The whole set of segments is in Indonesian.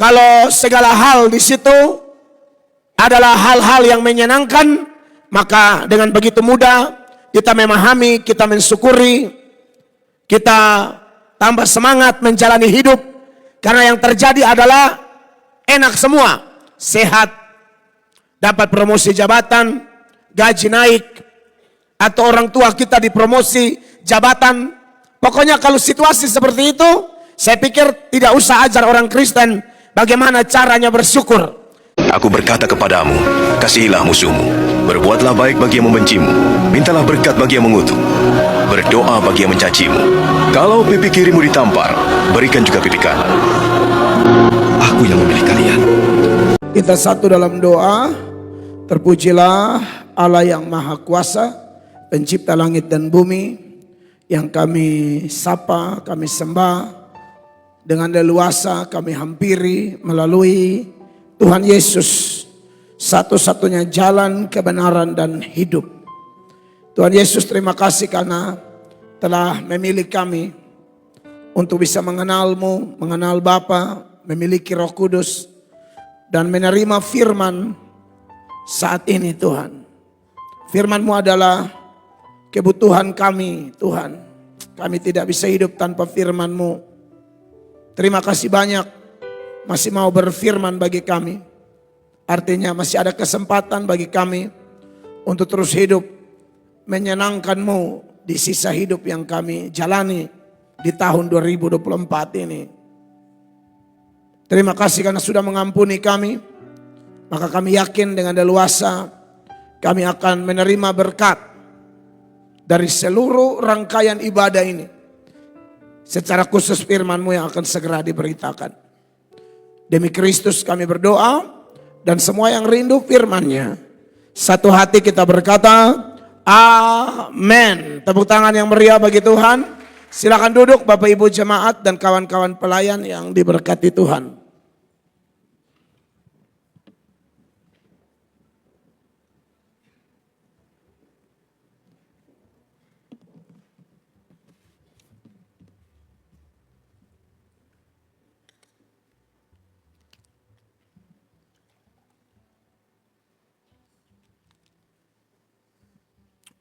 kalau segala hal di situ adalah hal-hal yang menyenangkan, maka dengan begitu mudah kita memahami, kita mensyukuri, kita tambah semangat menjalani hidup. Karena yang terjadi adalah enak semua, sehat, dapat promosi jabatan, gaji naik, atau orang tua kita dipromosi jabatan. Pokoknya kalau situasi seperti itu, saya pikir tidak usah ajar orang Kristen bagaimana caranya bersyukur. Aku berkata kepadamu, kasihilah musuhmu, berbuatlah baik bagi yang membencimu, mintalah berkat bagi yang mengutuk, berdoa bagi yang mencacimu. Kalau pipi kirimu ditampar, berikan juga pipi kanan. Aku yang memilih kalian. Kita satu dalam doa. Terpujilah Allah yang Maha Kuasa, pencipta langit dan bumi, yang kami sapa, kami sembah, dengan leluasa kami hampiri melalui Tuhan Yesus, satu-satunya jalan kebenaran dan hidup. Tuhan Yesus, terima kasih karena telah memilih kami untuk bisa mengenal-Mu, mengenal Bapa, memiliki Roh Kudus, dan menerima firman saat ini Tuhan. Firman-Mu adalah kebutuhan kami Tuhan. Kami tidak bisa hidup tanpa firman-Mu. Terima kasih banyak masih mau berfirman bagi kami. Artinya masih ada kesempatan bagi kami untuk terus hidup menyenangkan-Mu di sisa hidup yang kami jalani di tahun 2024 ini. Terima kasih karena sudah mengampuni kami. Maka kami yakin dengan leluasa kami akan menerima berkat dari seluruh rangkaian ibadah ini. Secara khusus firman-Mu yang akan segera diberitakan. Demi Kristus kami berdoa, dan semua yang rindu firman-Nya, satu hati kita berkata, amin. Tepuk tangan yang meriah bagi Tuhan. Silakan duduk Bapak Ibu jemaat dan kawan-kawan pelayan yang diberkati Tuhan.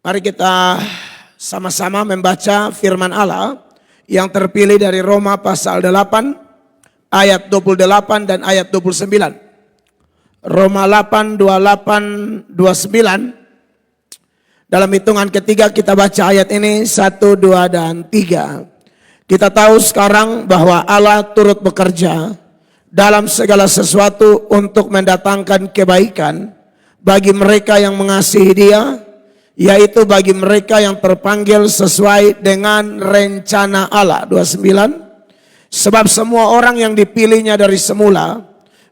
Mari kita sama-sama membaca firman Allah yang terpilih dari Roma pasal 8 ayat 28 dan ayat 29. Roma 8, 28, 29. Dalam hitungan ketiga kita baca ayat ini 1, 2, dan 3. Kita tahu sekarang bahwa Allah turut bekerja dalam segala sesuatu untuk mendatangkan kebaikan bagi mereka yang mengasihi Dia, yaitu bagi mereka yang terpanggil sesuai dengan rencana Allah. 29. Sebab semua orang yang dipilihnya dari semula,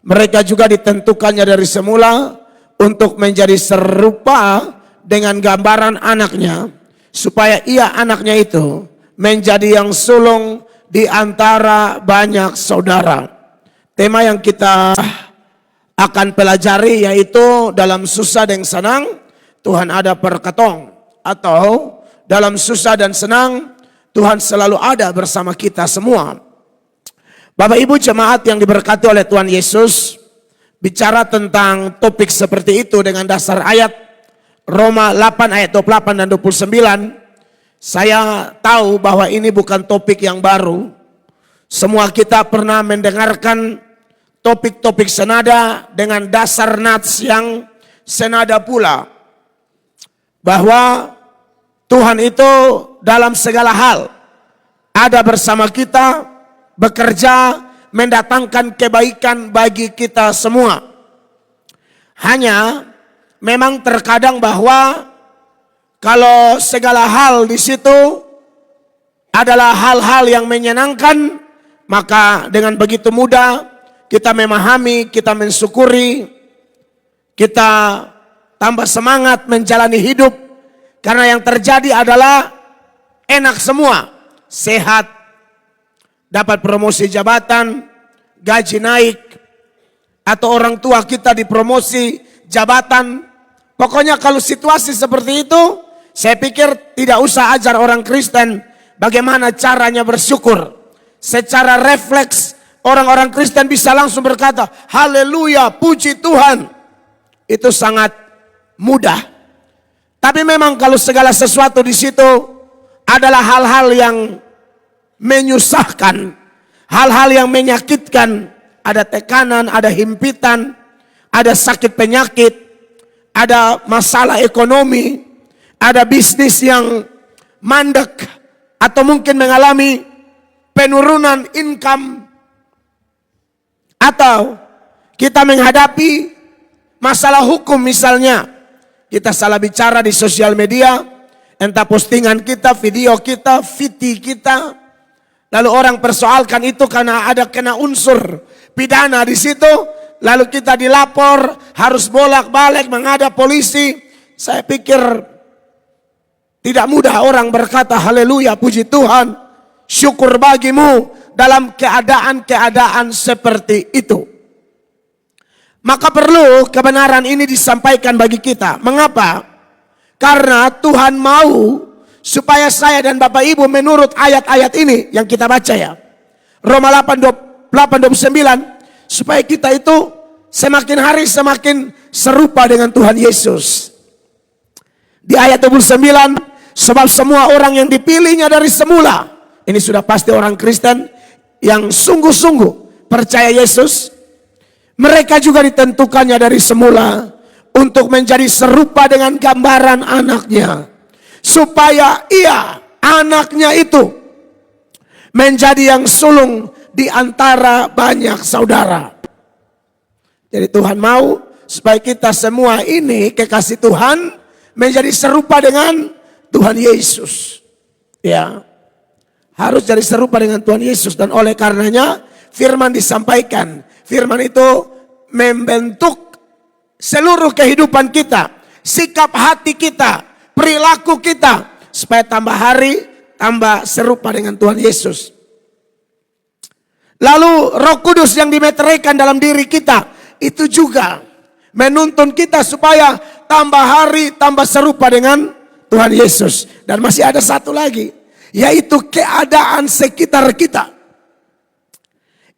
mereka juga ditentukannya dari semula untuk menjadi serupa dengan gambaran anaknya, supaya ia anaknya itu menjadi yang sulung di antara banyak saudara. Tema yang kita akan pelajari yaitu dalam susah dan senang Tuhan ada perkatong, atau dalam susah dan senang Tuhan selalu ada bersama kita semua. Bapak Ibu jemaat yang diberkati oleh Tuhan Yesus, bicara tentang topik seperti itu dengan dasar ayat Roma 8 ayat 28 dan 29. Saya tahu bahwa ini bukan topik yang baru. Semua kita pernah mendengarkan topik-topik senada dengan dasar nats yang senada pula. Bahwa Tuhan itu dalam segala hal ada bersama kita, bekerja, mendatangkan kebaikan bagi kita semua. Hanya memang terkadang bahwa kalau segala hal di situ adalah hal-hal yang menyenangkan, maka dengan begitu mudah kita memahami, kita mensyukuri, kita tambah semangat menjalani hidup. Karena yang terjadi adalah enak semua, sehat, dapat promosi jabatan, gaji naik, atau orang tua kita dipromosi jabatan. Pokoknya kalau situasi seperti itu, saya pikir tidak usah ajar orang Kristen bagaimana caranya bersyukur. Secara refleks orang-orang Kristen bisa langsung berkata, haleluya, puji Tuhan. Itu sangat mudah. Tapi memang kalau segala sesuatu di situ adalah hal-hal yang menyusahkan, hal-hal yang menyakitkan, ada tekanan, ada himpitan, ada sakit penyakit, ada masalah ekonomi, ada bisnis yang mandek, atau mungkin mengalami penurunan income, atau kita menghadapi masalah hukum misalnya. Kita salah bicara di sosial media, entah postingan kita, video kita, VT kita, lalu orang persoalkan itu karena ada kena unsur pidana di situ, lalu kita dilapor, harus bolak-balik menghadap polisi. Saya pikir tidak mudah orang berkata haleluya, puji Tuhan, syukur bagimu dalam keadaan-keadaan seperti itu. Maka perlu kebenaran ini disampaikan bagi kita. Mengapa? Karena Tuhan mau supaya saya dan Bapak Ibu menurut ayat-ayat ini yang kita baca ya. Roma 8:29, supaya kita itu semakin hari semakin serupa dengan Tuhan Yesus. Di ayat 29, sebab semua orang yang dipilihnya dari semula, ini sudah pasti orang Kristen yang sungguh-sungguh percaya Yesus, mereka juga ditentukannya dari semula untuk menjadi serupa dengan gambaran anaknya, supaya ia, anaknya itu, menjadi yang sulung di antara banyak saudara. Jadi Tuhan mau supaya kita semua ini kekasih Tuhan menjadi serupa dengan Tuhan Yesus. Ya, harus jadi serupa dengan Tuhan Yesus. Dan oleh karenanya firman disampaikan. Firman itu membentuk seluruh kehidupan kita, sikap hati kita, perilaku kita, supaya tambah hari tambah serupa dengan Tuhan Yesus. Lalu Roh Kudus yang dimeteraikan dalam diri kita itu juga menuntun kita supaya tambah hari tambah serupa dengan Tuhan Yesus. Dan masih ada satu lagi, yaitu keadaan sekitar kita.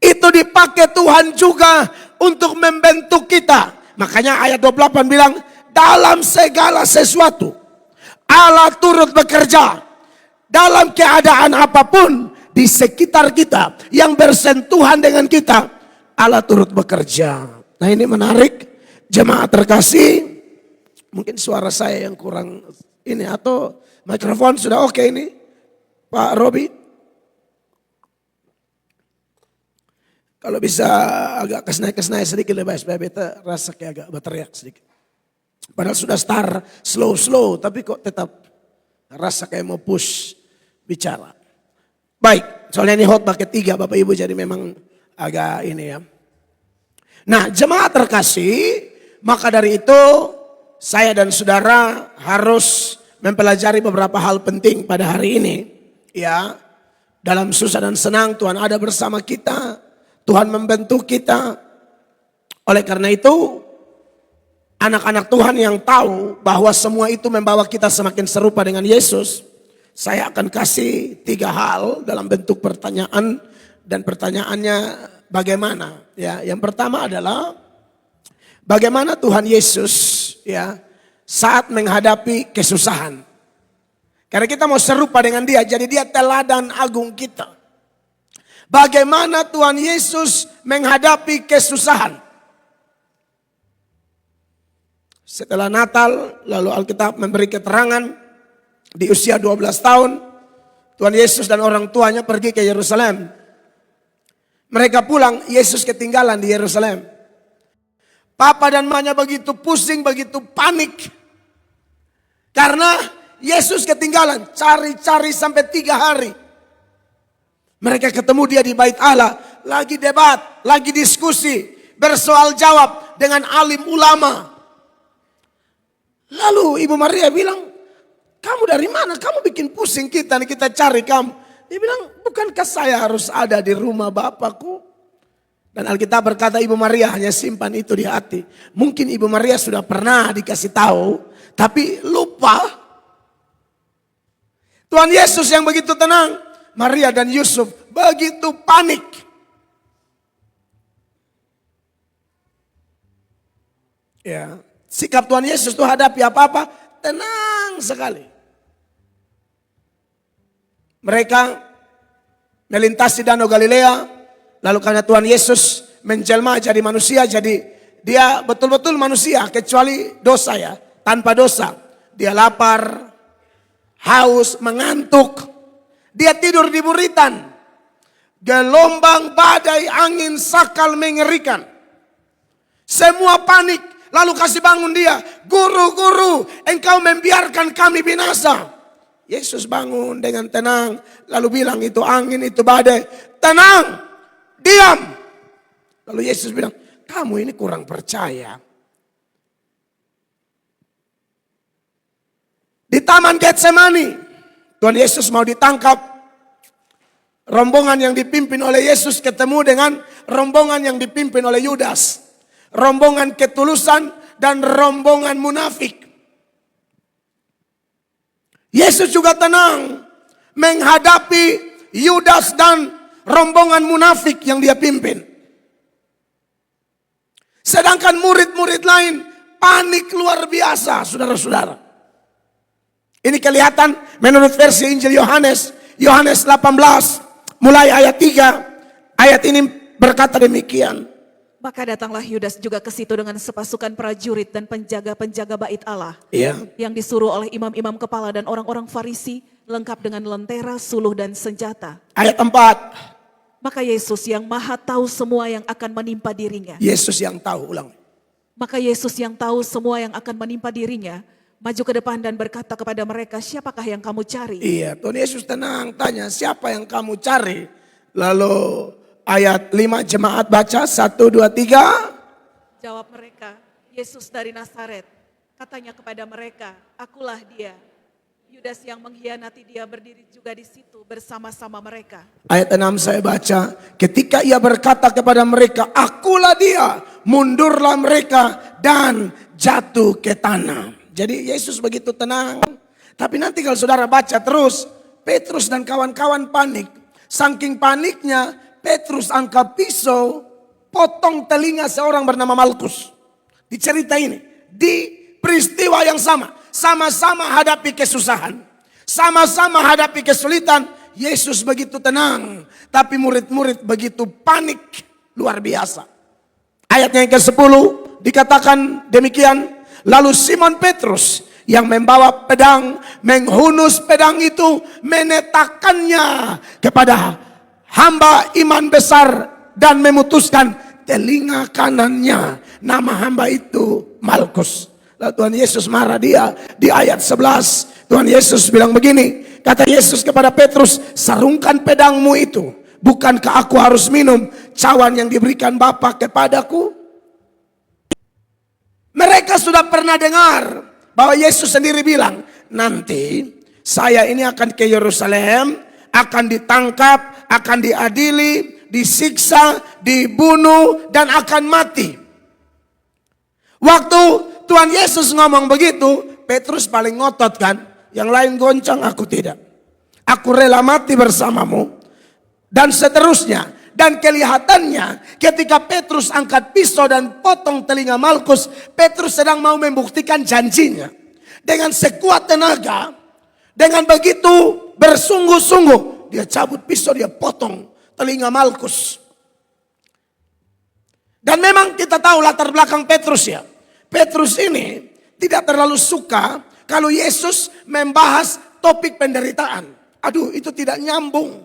Itu dipakai Tuhan juga untuk membentuk kita. Makanya ayat 28 bilang, dalam segala sesuatu Allah turut bekerja. Dalam keadaan apapun di sekitar kita yang bersentuhan dengan kita, Allah turut bekerja. Nah ini menarik, jemaat terkasih. Mungkin suara saya yang kurang ini, atau mikrofon sudah oke ini Pak Robi. Kalau bisa agak kesnai sedikit lebih supaya beta rasa kayak agak berteriak sedikit. Padahal sudah start slow, tapi kok tetap rasa kayak mau push bicara. Baik, soalnya ini khotbah ketiga Bapak Ibu, jadi memang agak ini ya. Nah, jemaat terkasih, maka dari itu saya dan saudara harus mempelajari beberapa hal penting pada hari ini. Ya, dalam susah dan senang Tuhan ada bersama kita. Tuhan membentuk kita. Oleh karena itu, anak-anak Tuhan yang tahu bahwa semua itu membawa kita semakin serupa dengan Yesus, saya akan kasih 3 hal dalam bentuk pertanyaan, dan pertanyaannya bagaimana? Ya, yang pertama adalah bagaimana Tuhan Yesus ya saat menghadapi kesusahan. Karena kita mau serupa dengan Dia, jadi Dia teladan agung kita. Bagaimana Tuhan Yesus menghadapi kesusahan. Setelah Natal, lalu Alkitab memberi keterangan di usia 12 tahun, Tuhan Yesus dan orang tuanya pergi ke Yerusalem. Mereka pulang, Yesus ketinggalan di Yerusalem. Papa dan mamanya begitu pusing, begitu panik. Karena Yesus ketinggalan, cari-cari sampai 3 hari. Mereka ketemu dia di bait Allah, lagi debat, lagi diskusi, bersoal jawab dengan alim ulama. Lalu Ibu Maria bilang, kamu dari mana? Kamu bikin pusing kita nih, kita cari kamu. Dia bilang, bukankah saya harus ada di rumah Bapakku? Dan Alkitab berkata Ibu Maria hanya simpan itu di hati. Mungkin Ibu Maria sudah pernah dikasih tahu, tapi lupa. Tuhan Yesus yang begitu tenang, Maria dan Yusuf begitu panik. Ya, sikap Tuhan Yesus itu hadapi apa-apa tenang sekali. Mereka melintasi Danau Galilea, lalu karena Tuhan Yesus menjelma jadi manusia, jadi dia betul-betul manusia kecuali dosa ya, tanpa dosa. Dia lapar, haus, mengantuk. Dia tidur di buritan. Gelombang, badai, angin, sakal mengerikan. Semua panik. Lalu kasih bangun dia. Guru, guru, engkau membiarkan kami binasa. Yesus bangun dengan tenang. Lalu bilang itu angin, itu badai. Tenang, diam. Lalu Yesus bilang, kamu ini kurang percaya. Di Taman Getsemani, Tuhan Yesus mau ditangkap. Rombongan yang dipimpin oleh Yesus ketemu dengan rombongan yang dipimpin oleh Yudas. Rombongan ketulusan dan rombongan munafik. Yesus juga tenang menghadapi Yudas dan rombongan munafik yang dia pimpin. Sedangkan murid-murid lain panik luar biasa, saudara-saudara. Ini kelihatan menurut versi Injil Yohanes 18 mulai ayat 3. Ayat ini berkata demikian. Maka datanglah Yudas juga ke situ dengan sepasukan prajurit dan penjaga-penjaga bait Allah. Iya. Yang disuruh oleh imam-imam kepala dan orang-orang Farisi, lengkap dengan lentera, suluh dan senjata. Ayat 4. Maka Yesus yang maha tahu semua yang akan menimpa dirinya. Yesus yang tahu, ulang. Maka Yesus yang tahu semua yang akan menimpa dirinya, maju ke depan dan berkata kepada mereka, siapakah yang kamu cari? Iya, Tuhan Yesus tenang tanya, siapa yang kamu cari? Lalu ayat 5 jemaat baca, 1, 2, 3. Jawab mereka, Yesus dari Nazaret. Katanya kepada mereka, akulah dia. Yudas yang mengkhianati dia berdiri juga di situ bersama-sama mereka. Ayat 6 saya baca, ketika ia berkata kepada mereka, akulah dia, mundurlah mereka dan jatuh ke tanah. Jadi Yesus begitu tenang. Tapi nanti kalau saudara baca terus, Petrus dan kawan-kawan panik. Saking paniknya, Petrus angkat pisau, potong telinga seorang bernama Malkus. Di cerita ini, di peristiwa yang sama. Sama-sama hadapi kesusahan. Sama-sama hadapi kesulitan. Yesus begitu tenang. Tapi murid-murid begitu panik. Luar biasa. Ayatnya yang ke-10 dikatakan demikian. Lalu Simon Petrus yang membawa pedang, menghunus pedang itu, menetakannya kepada hamba iman besar dan memutuskan telinga kanannya. Nama hamba itu Malkus. Lalu Tuhan Yesus marah dia di ayat 11. Tuhan Yesus bilang begini, kata Yesus kepada Petrus, sarungkan pedangmu itu. Bukankah aku harus minum cawan yang diberikan Bapa kepadaku? Mereka sudah pernah dengar bahwa Yesus sendiri bilang, nanti saya ini akan ke Yerusalem, akan ditangkap, akan diadili, disiksa, dibunuh, dan akan mati. Waktu Tuhan Yesus ngomong begitu, Petrus paling ngotot kan, yang lain goncang, aku tidak. Aku rela mati bersamamu, dan seterusnya. Dan kelihatannya ketika Petrus angkat pisau dan potong telinga Malkus, Petrus sedang mau membuktikan janjinya. Dengan sekuat tenaga, dengan begitu bersungguh-sungguh, dia cabut pisau, dia potong telinga Malkus. Dan memang kita tahu latar belakang Petrus ya. Petrus ini tidak terlalu suka kalau Yesus membahas topik penderitaan. Aduh, itu tidak nyambung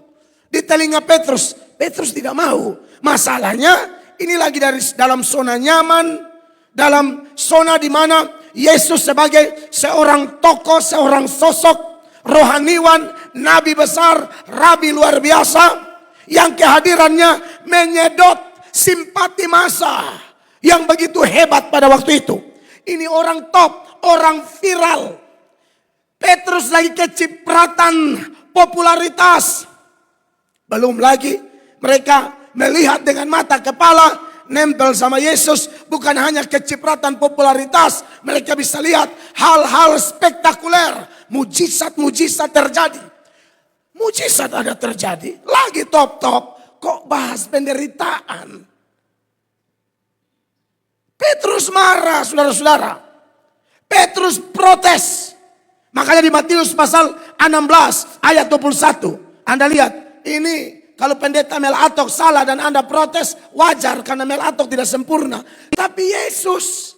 di telinga Petrus. Petrus tidak mau. Masalahnya ini lagi dari dalam zona nyaman, dalam zona di mana Yesus sebagai seorang tokoh, seorang sosok rohaniwan, nabi besar, rabi luar biasa yang kehadirannya menyedot simpati massa yang begitu hebat pada waktu itu. Ini orang top, orang viral. Petrus lagi kecipratan popularitas. Belum lagi mereka melihat dengan mata kepala, nempel sama Yesus. Bukan hanya kecipratan popularitas, mereka bisa lihat hal-hal spektakuler. Mujizat-mujizat terjadi. Mujizat ada terjadi. Lagi top-top, kok bahas penderitaan? Petrus Petrus marah, saudara-saudara. Petrus protes. Makanya di Matius pasal 16 ayat 21. Anda lihat, ini kalau pendeta Melatok salah dan Anda protes, wajar karena Melatok tidak sempurna. Tapi Yesus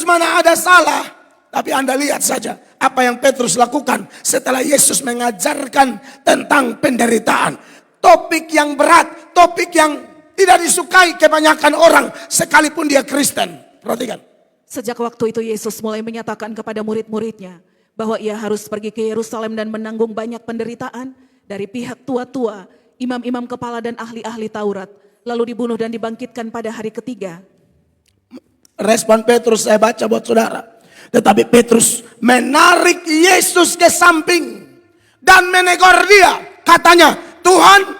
mana ada salah. Tapi Anda lihat saja apa yang Petrus lakukan setelah Yesus mengajarkan tentang penderitaan. Topik yang berat, topik yang tidak disukai kebanyakan orang sekalipun dia Kristen. Perhatikan. Sejak waktu itu Yesus mulai menyatakan kepada murid-muridnya bahwa ia harus pergi ke Yerusalem dan menanggung banyak penderitaan dari pihak tua-tua, imam-imam kepala dan ahli-ahli Taurat, lalu dibunuh dan dibangkitkan pada hari ketiga. Respon Petrus saya baca buat saudara. Tetapi Petrus menarik Yesus ke samping dan menegur dia. Katanya, Tuhan,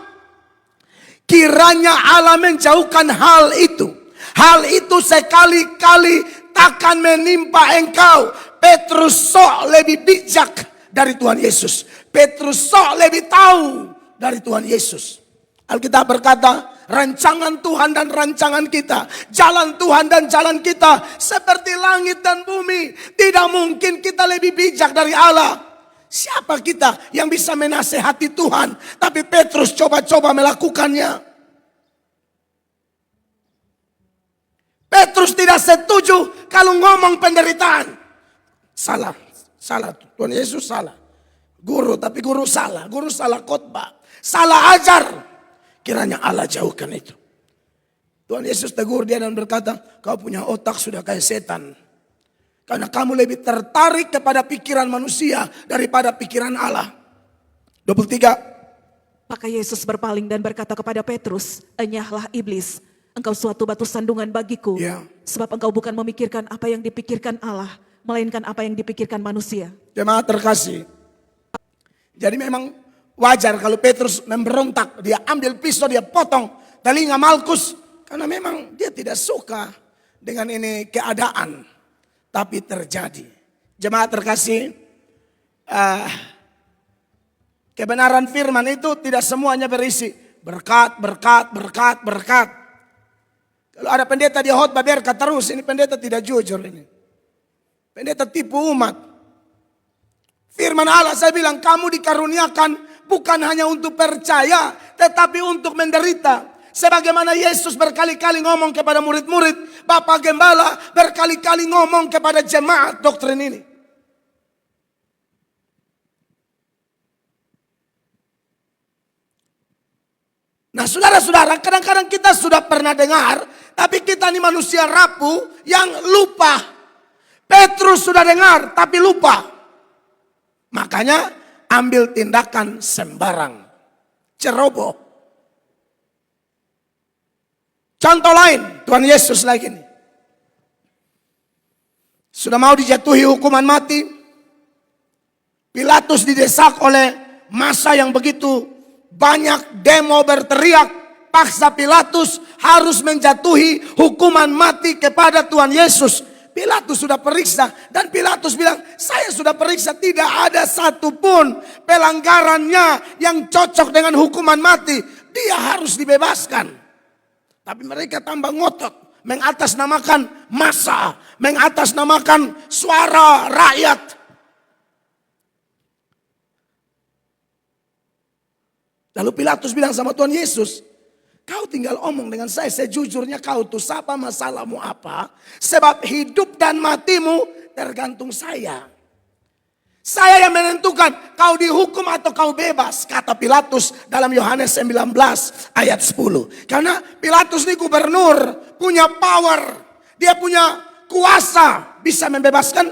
kiranya Allah menjauhkan hal itu. Hal itu sekali-kali takkan menimpa engkau. Petrus sok lebih bijak dari Tuhan Yesus. Petrus sok lebih tahu dari Tuhan Yesus. Alkitab berkata, rancangan Tuhan dan rancangan kita, jalan Tuhan dan jalan kita seperti langit dan bumi. Tidak mungkin kita lebih bijak dari Allah. Siapa kita yang bisa menasehati Tuhan? Tapi Petrus coba-coba melakukannya. Petrus tidak setuju kalau ngomong penderitaan. Salah. Tuhan Yesus salah. Guru, tapi guru salah khotbah. Salah ajar. Kiranya Allah jauhkan itu. Tuhan Yesus tegur dia dan berkata, kau punya otak sudah kayak setan. Karena kamu lebih tertarik kepada pikiran manusia daripada pikiran Allah. 23. Maka Yesus berpaling dan berkata kepada Petrus, enyahlah iblis, engkau suatu batu sandungan bagiku. Ya. Sebab engkau bukan memikirkan apa yang dipikirkan Allah, melainkan apa yang dipikirkan manusia. Jemaat terkasih. Jadi memang wajar kalau Petrus memberontak. Dia ambil pisau, dia potong telinga Malkus. Karena memang dia tidak suka dengan ini keadaan. Tapi terjadi. Jemaat terkasih. Kebenaran firman itu tidak semuanya berisi berkat. Kalau ada pendeta dia khotbah berkat terus. Ini pendeta tidak jujur ini. Pendeta tipu umat. Firman Allah saya bilang kamu dikaruniakan bukan hanya untuk percaya tetapi untuk menderita. Sebagaimana Yesus berkali-kali ngomong kepada murid-murid, Bapak Gembala berkali-kali ngomong kepada jemaat doktrin ini. Nah saudara-saudara, kadang-kadang kita sudah pernah dengar, tapi kita ini manusia rapuh yang lupa. Petrus sudah dengar tapi lupa. Makanya ambil tindakan sembarang. Ceroboh. Contoh lain, Tuhan Yesus lagi nih. Sudah mau dijatuhi hukuman mati. Pilatus didesak oleh massa yang begitu banyak, demo berteriak. Paksa Pilatus harus menjatuhi hukuman mati kepada Tuhan Yesus. Pilatus sudah periksa dan Pilatus bilang, saya sudah periksa tidak ada satupun pelanggarannya yang cocok dengan hukuman mati. Dia harus dibebaskan. Tapi mereka tambah ngotot, mengatasnamakan massa, mengatasnamakan suara rakyat. Lalu Pilatus bilang sama Tuhan Yesus, kau tinggal omong dengan saya sejujurnya kau tuh apa masalahmu apa. Sebab hidup dan matimu tergantung saya. Saya yang menentukan kau dihukum atau kau bebas. Kata Pilatus dalam Yohanes 19 ayat 10. Karena Pilatus ini gubernur, punya power. Dia punya kuasa bisa membebaskan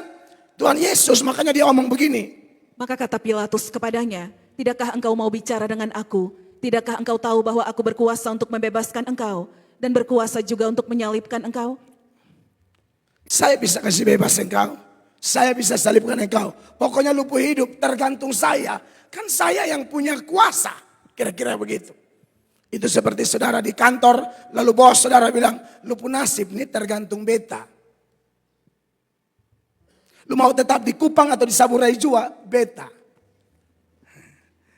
Tuhan Yesus. Makanya dia omong begini. Maka kata Pilatus kepadanya, tidakkah engkau mau bicara dengan aku? Tidakkah engkau tahu bahwa aku berkuasa untuk membebaskan engkau dan berkuasa juga untuk menyalibkan engkau? Saya bisa kasih bebas engkau. Saya bisa salibkan engkau. Pokoknya lu hidup tergantung saya. Kan saya yang punya kuasa. Kira-kira begitu. Itu seperti saudara di kantor. Lalu bos saudara bilang, lu pun nasib ini tergantung beta. Lu mau tetap di Kupang atau di Saburai Jua? Beta.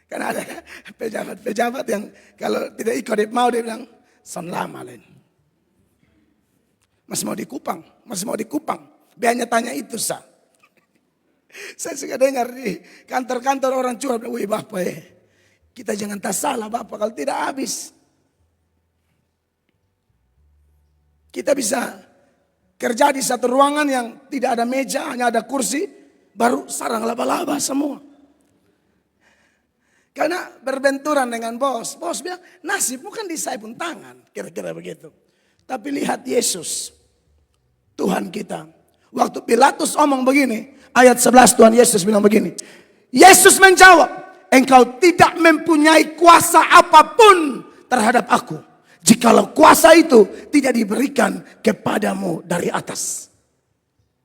Karena ada pejabat-pejabat yang kalau tidak ikut mau dia bilang, son lama lain. Masih mau dikupang, masih mau dikupang. Biasanya tanya itu sah. Saya suka dengar di kantor-kantor orang curhat, wih Bapak kita jangan tak salah Bapak kalau tidak habis. Kita bisa kerja di satu ruangan yang tidak ada meja, hanya ada kursi, baru sarang laba-laba semua. Karena berbenturan dengan bos. Bos bilang, nasibmu kan di saya pun tangan. Kira-kira begitu. Tapi lihat Yesus, Tuhan kita. Waktu Pilatus omong begini, ayat 11 Tuhan Yesus bilang begini. Yesus menjawab, engkau tidak mempunyai kuasa apapun terhadap aku. Jikalau kuasa itu tidak diberikan kepadamu dari atas.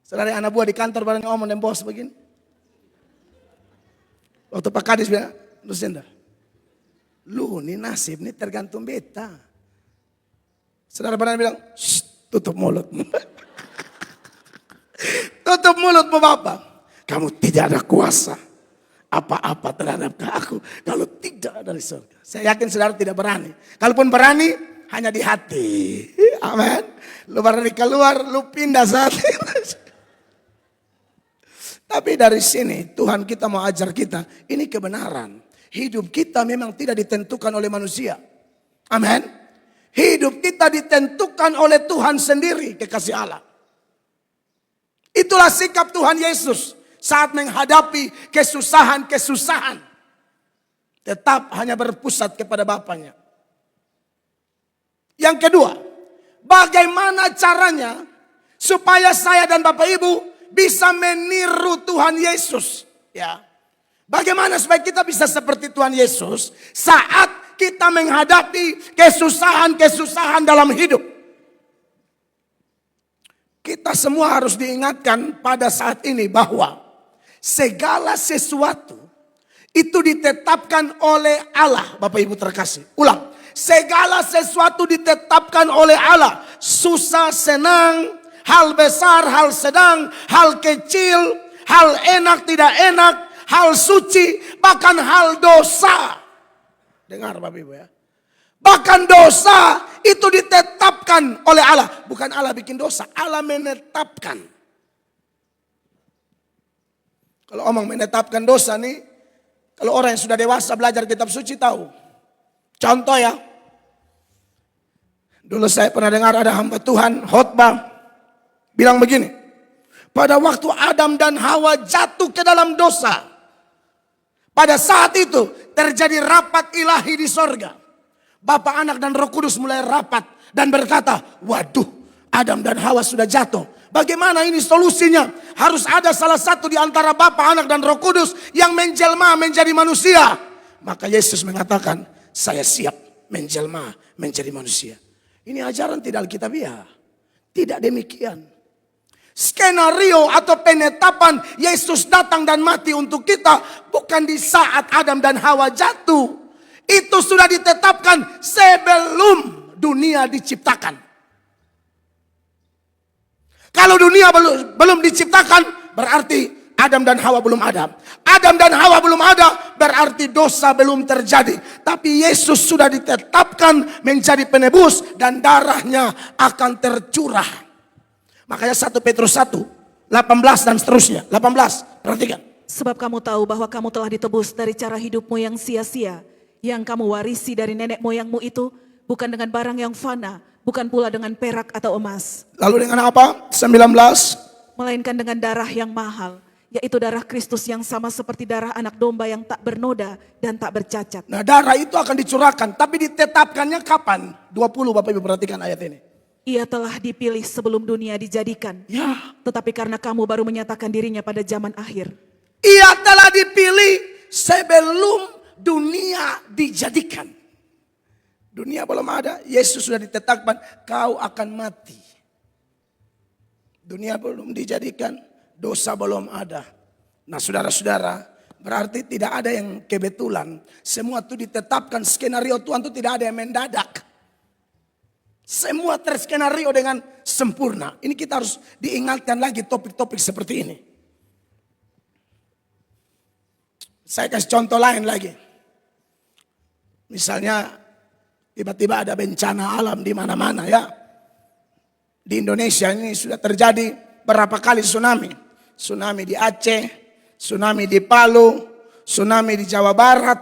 Saudara anak buah di kantor bareng omong dan bos begini. Waktu Pak Kadis bilang, lu ini nasib ini tergantung beta. Saudara pernah bilang, tutup mulutmu. Tutup mulutmu Bapak. Kamu tidak ada kuasa apa-apa terhadap aku kalau tidak dari surga. Saya yakin saudara tidak berani. Kalaupun berani, hanya di hati. Amin. Lu berani keluar, lu pindah saat itu. Tapi dari sini Tuhan kita mau ajar kita, ini kebenaran. Hidup kita memang tidak ditentukan oleh manusia. Amin. Hidup kita ditentukan oleh Tuhan sendiri, kekasih Allah. Itulah sikap Tuhan Yesus saat menghadapi kesusahan-kesusahan. Tetap hanya berpusat kepada Bapaknya. Yang kedua, bagaimana caranya supaya saya dan Bapak Ibu bisa meniru Tuhan Yesus? Ya. Bagaimana supaya kita bisa seperti Tuhan Yesus saat kita menghadapi kesusahan-kesusahan dalam hidup? Kita semua harus diingatkan pada saat ini bahwa segala sesuatu itu ditetapkan oleh Allah. Bapak Ibu terkasih, ulang. Segala sesuatu ditetapkan oleh Allah. Susah, senang, hal besar, hal sedang, hal kecil, hal enak, tidak enak, hal suci, bahkan hal dosa. Dengar Bapak Ibu ya. Bahkan dosa itu ditetapkan oleh Allah. Bukan Allah bikin dosa, Allah menetapkan. Kalau omong menetapkan dosa nih, kalau orang yang sudah dewasa belajar kitab suci tahu. Contoh ya. Dulu saya pernah dengar ada hamba Tuhan khotbah bilang begini. Pada waktu Adam dan Hawa jatuh ke dalam dosa, pada saat itu terjadi rapat ilahi di sorga. Bapa, Anak, dan Roh Kudus mulai rapat dan berkata, waduh, Adam dan Hawa sudah jatuh. Bagaimana ini solusinya? Harus ada salah satu di antara Bapa, Anak, dan Roh Kudus yang menjelma menjadi manusia. Maka Yesus mengatakan, saya siap menjelma menjadi manusia. Ini ajaran tidak alkitabiah. Tidak demikian. Skenario atau penetapan Yesus datang dan mati untuk kita bukan di saat Adam dan Hawa jatuh. Itu sudah ditetapkan sebelum dunia diciptakan. Kalau dunia belum diciptakan, berarti Adam dan Hawa belum ada. Adam dan Hawa belum ada, berarti dosa belum terjadi. Tapi Yesus sudah ditetapkan menjadi penebus dan darahnya akan tercurah. Makanya 1 Petrus 1, 18 dan seterusnya. 18, perhatikan. Sebab kamu tahu bahwa kamu telah ditebus dari cara hidupmu yang sia-sia, yang kamu warisi dari nenek moyangmu itu, bukan dengan barang yang fana, bukan pula dengan perak atau emas. Lalu dengan apa? 19. Melainkan dengan darah yang mahal, yaitu darah Kristus yang sama seperti darah anak domba yang tak bernoda dan tak bercacat. Nah, darah itu akan dicurahkan, tapi ditetapkannya kapan? 20 Bapak Ibu perhatikan ayat ini. Ia telah dipilih sebelum dunia dijadikan. Ya. Tetapi karena kamu baru menyatakan dirinya pada zaman akhir. Ia telah dipilih sebelum dunia dijadikan. Dunia belum ada, Yesus sudah ditetapkan, kau akan mati. Dunia belum dijadikan, dosa belum ada. Nah saudara-saudara, berarti tidak ada yang kebetulan. Semua itu ditetapkan, skenario Tuhan itu tidak ada yang mendadak. Semua terskenario dengan sempurna. Ini kita harus diingatkan lagi topik-topik seperti ini. Saya kasih contoh lain lagi. Misalnya tiba-tiba ada bencana alam di mana-mana ya. Di Indonesia ini sudah terjadi berapa kali tsunami. Tsunami di Aceh, tsunami di Palu, tsunami di Jawa Barat.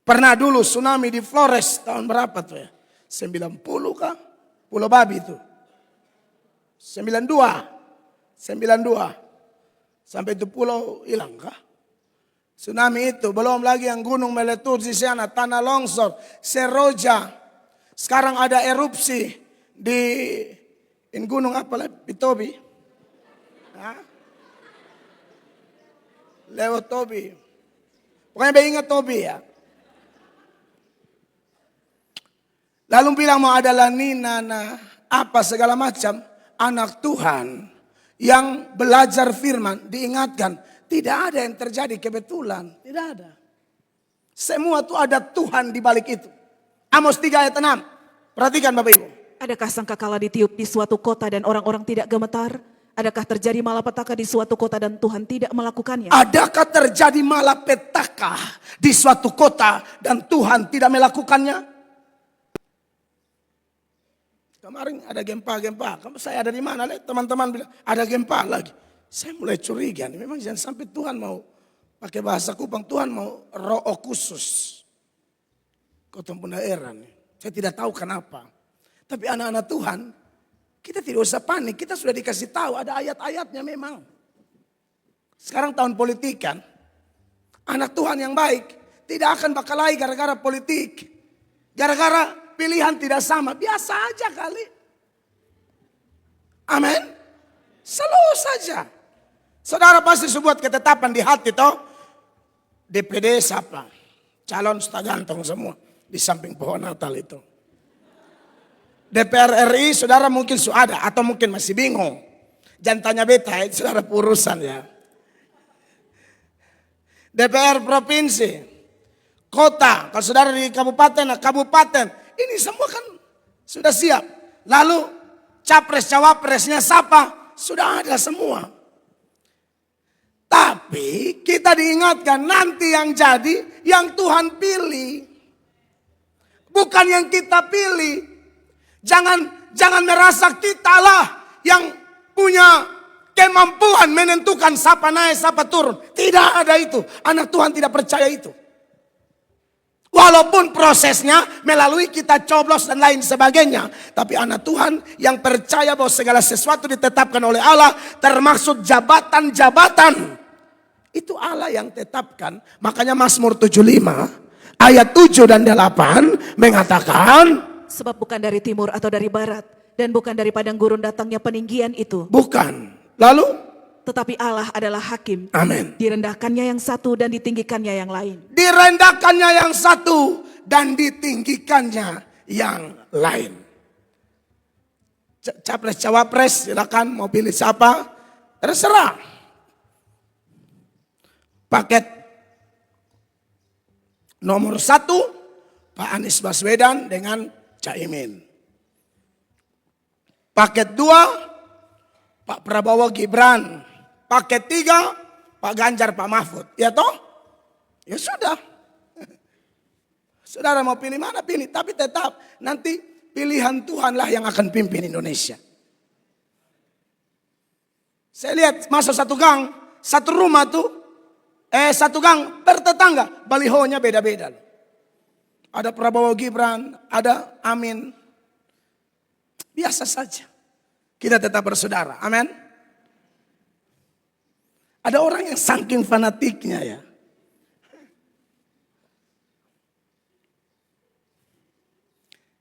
Pernah dulu tsunami di Flores tahun berapa tuh ya? 90 kah? Pulau Babi itu. 92. Sampai itu pulau hilang kah? Tsunami itu, belum lagi yang gunung meletus di sana, tanah longsor, Seroja. Sekarang ada erupsi di gunung apa lah? Pitobi. Lewat Tobi. Pokoknya ingat Tobi ya. Lalu bilang mau ada lanina, apa segala macam. Anak Tuhan yang belajar firman diingatkan. Tidak ada yang terjadi kebetulan. Tidak ada. Semua itu ada Tuhan di balik itu. Amos 3 ayat 6. Perhatikan Bapak Ibu. Adakah sangkakala ditiup di suatu kota dan orang-orang tidak gemetar? Adakah terjadi malapetaka di suatu kota dan Tuhan tidak melakukannya? Adakah terjadi malapetaka di suatu kota dan Tuhan tidak melakukannya? Kemarin ada gempa. Kamu saya ada di mana? Teman-teman bilang ada gempa lagi. Saya mulai curiga nih. Memang jangan sampai Tuhan mau pakai bahasa Kupang. Tuhan mau roh khusus. Kota daerah nih. Saya tidak tahu kenapa. Tapi anak-anak Tuhan, kita tidak usah panik. Kita sudah dikasih tahu ada ayat-ayatnya memang. Sekarang tahun politik kan. Anak Tuhan yang baik tidak akan bakal lagi gara-gara politik. Gara-gara pilihan tidak sama. Biasa aja kali. Amin. Selalu saja. Saudara pasti sebuat ketetapan di hati toh. DPD siapa? Calon sudah gantong semua. Di samping pohon Natal itu. DPR RI saudara mungkin sudah ada. Atau mungkin masih bingung. Jangan tanya beta itu saudara urusan ya. DPR provinsi. Kota. Kalau saudara di kabupaten. Ini semua kan sudah siap. Lalu capres cawapresnya siapa? Sudah ada semua. Tapi kita diingatkan nanti yang jadi yang Tuhan pilih. Bukan yang kita pilih. Jangan merasa kita lah yang punya kemampuan menentukan siapa naik, siapa turun. Tidak ada itu. Anak Tuhan tidak percaya itu. Walaupun prosesnya melalui kita coblos dan lain sebagainya. Tapi anak Tuhan yang percaya bahwa segala sesuatu ditetapkan oleh Allah. Termasuk jabatan-jabatan. Itu Allah yang tetapkan. Makanya Mazmur 75 ayat 7 dan 8 mengatakan. Sebab bukan dari timur atau dari barat. Dan bukan dari padang gurun datangnya peninggian itu. Bukan. Lalu? Tetapi Allah adalah hakim. Amin. Direndahkannya yang satu dan ditinggikannya yang lain. Direndahkannya yang satu dan ditinggikannya yang lain. Capres cawapres silakan mau pilih siapa terserah. Paket nomor 1 Pak Anies Baswedan dengan Caimin. Paket 2 Pak Prabowo Gibran. Paket 3 Pak Ganjar Pak Mahfud. Ya toh? Ya sudah. Saudara mau pilih mana pilih. Tapi tetap nanti pilihan Tuhanlah yang akan pimpin Indonesia. Saya lihat masuk satu gang. Satu rumah tuh. Satu gang bertetangga. Balihonya beda-beda. Ada Prabowo Gibran. Ada Amin. Biasa saja. Kita tetap bersaudara. Amin. Ada orang yang saking fanatiknya ya.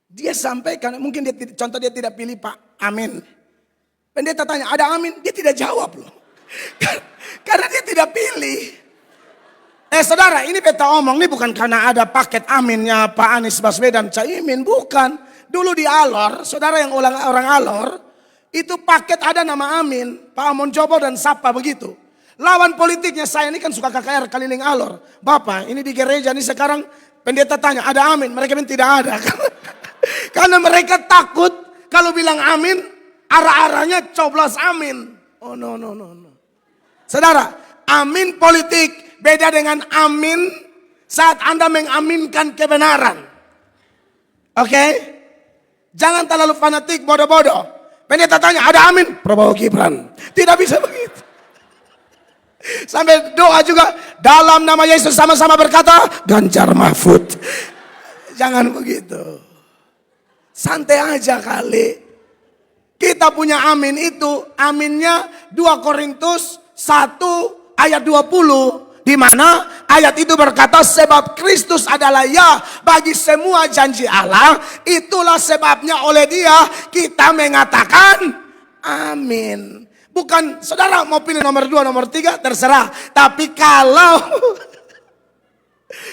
Dia sampaikan, mungkin contoh dia tidak pilih Pak Amin. Pendeta tanya, ada Amin? Dia tidak jawab loh. Karena dia tidak pilih. Saudara, ini beta omong, ini bukan karena ada paket Aminnya Pak Anies Baswedan Caimin, bukan. Dulu di Alor, saudara yang orang Alor, itu paket ada nama Amin, Pak Amon Jobo dan Sapa begitu. Lawan politiknya saya ini kan suka KKR keliling Alor. Bapak ini di gereja ini sekarang pendeta tanya ada Amin. Mereka bilang tidak ada. Karena mereka takut kalau bilang Amin arah-arahnya coblos Amin. Oh no. Saudara, Amin politik beda dengan Amin saat Anda mengaminkan kebenaran. Oke? Jangan terlalu fanatik, bodoh-bodoh. Pendeta tanya, ada amin? Prabowo Gibran. Tidak bisa begitu. Sampai doa juga, dalam nama Yesus sama-sama berkata, Ganjar Mahfud. Jangan begitu. Santai aja kali. Kita punya amin itu, aminnya 2 Korintus 1 ayat 20. Di mana ayat itu berkata, sebab Kristus adalah ya bagi semua janji Allah. Itulah sebabnya oleh Dia kita mengatakan amin. Bukan saudara mau pilih nomor 2, nomor 3, terserah. Tapi kalau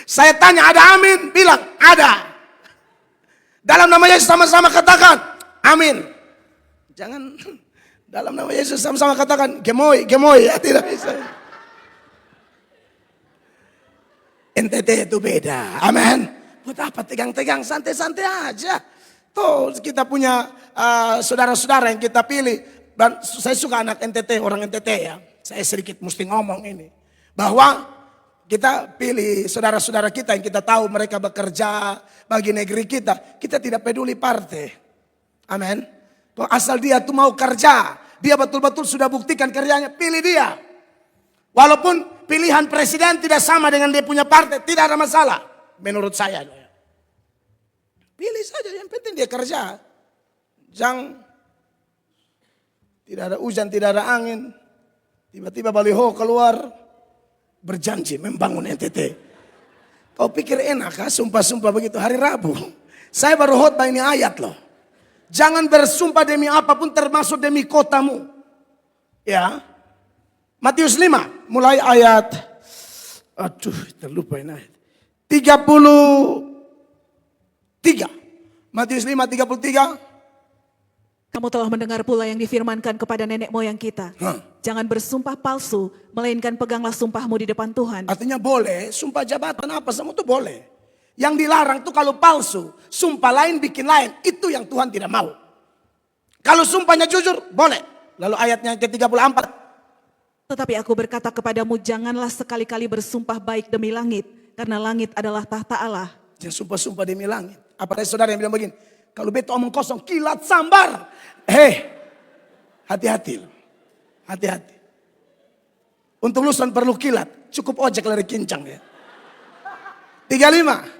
saya tanya ada amin, bilang ada. Dalam nama Yesus sama-sama katakan amin. Jangan dalam nama Yesus sama-sama katakan gemoy, gemoy. Ya, tidak bisa. NTT itu beda. Amin. Buat apa tegang-tegang, santai-santai aja. Tuh kita punya saudara-saudara yang kita pilih. Dan saya suka anak NTT, orang NTT ya. Saya sedikit mesti ngomong ini. Bahwa kita pilih saudara-saudara kita yang kita tahu mereka bekerja bagi negeri kita. Kita tidak peduli partai. Amin. Asal dia tuh mau kerja. Dia betul-betul sudah buktikan kerjanya. Pilih dia. Walaupun pilihan presiden tidak sama dengan dia punya partai, tidak ada masalah. Menurut saya. Pilih saja, yang penting dia kerja. Jangan, tidak ada hujan, tidak ada angin. Tiba-tiba baliho keluar, berjanji membangun NTT. Kau pikir enak kah sumpah-sumpah begitu hari Rabu? Saya baru khotbah ini ayat loh. Jangan bersumpah demi apapun termasuk demi kotamu. Ya. Matius 5 mulai ayat, aduh terlupa ini ayat 33. Matius 5:33. Kamu telah mendengar pula yang difirmankan kepada nenek moyang kita. Jangan bersumpah palsu, melainkan peganglah sumpahmu di depan Tuhan. Artinya boleh, sumpah jabatan apa semua itu boleh. Yang dilarang tuh kalau palsu, sumpah lain bikin lain, itu yang Tuhan tidak mau. Kalau sumpahnya jujur, boleh. Lalu ayatnya yang ke-34. Tetapi aku berkata kepadamu, janganlah sekali-kali bersumpah baik demi langit, karena langit adalah tahta Allah. Jangan sumpah-sumpah demi langit. Apalagi saudara yang bilang begini, kalau beto omong kosong, kilat sambar. Hati-hati. Hati-hati. Untuk lulusan perlu kilat, cukup ojek lari kincang ya. 35.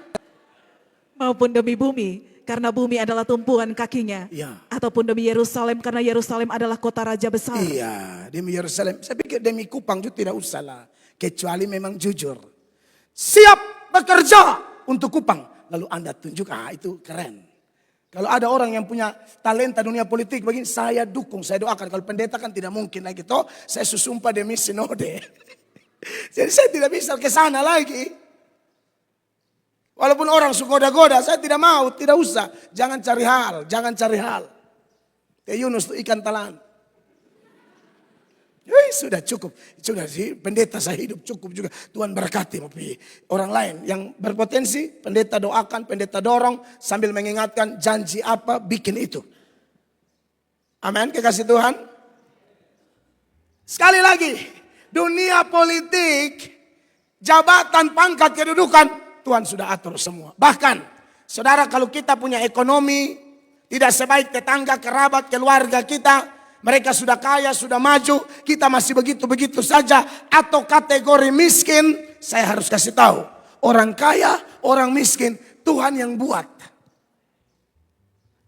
Maupun demi bumi, karena bumi adalah tumpuan kakinya. Ya. Ataupun demi Yerusalem, karena Yerusalem adalah kota raja besar. Iya, demi Yerusalem. Saya pikir demi Kupang juga tidak usah lah. Kecuali memang jujur. Siap bekerja untuk Kupang. Lalu Anda tunjuk, itu keren. Kalau ada orang yang punya talenta dunia politik begini, saya dukung, saya doakan. Kalau pendeta kan tidak mungkin lagi. Toh, saya susumpah demi sinode. Jadi saya tidak bisa ke sana lagi. Walaupun orang suka goda-goda, saya tidak mau, tidak usah. Jangan cari hal, jangan cari hal. Kayak Yunus itu ikan talan. Sudah cukup, sudah sih pendeta saya hidup cukup juga. Tuhan berkati, tapi orang lain yang berpotensi, pendeta doakan, pendeta dorong sambil mengingatkan janji apa bikin itu. Amin, kekasih Tuhan. Sekali lagi, dunia politik, jabatan, pangkat, kedudukan, Tuhan sudah atur semua. Bahkan, saudara kalau kita punya ekonomi, tidak sebaik tetangga, kerabat, keluarga kita, mereka sudah kaya, sudah maju, kita masih begitu-begitu saja. Atau kategori miskin, saya harus kasih tahu. Orang kaya, orang miskin, Tuhan yang buat.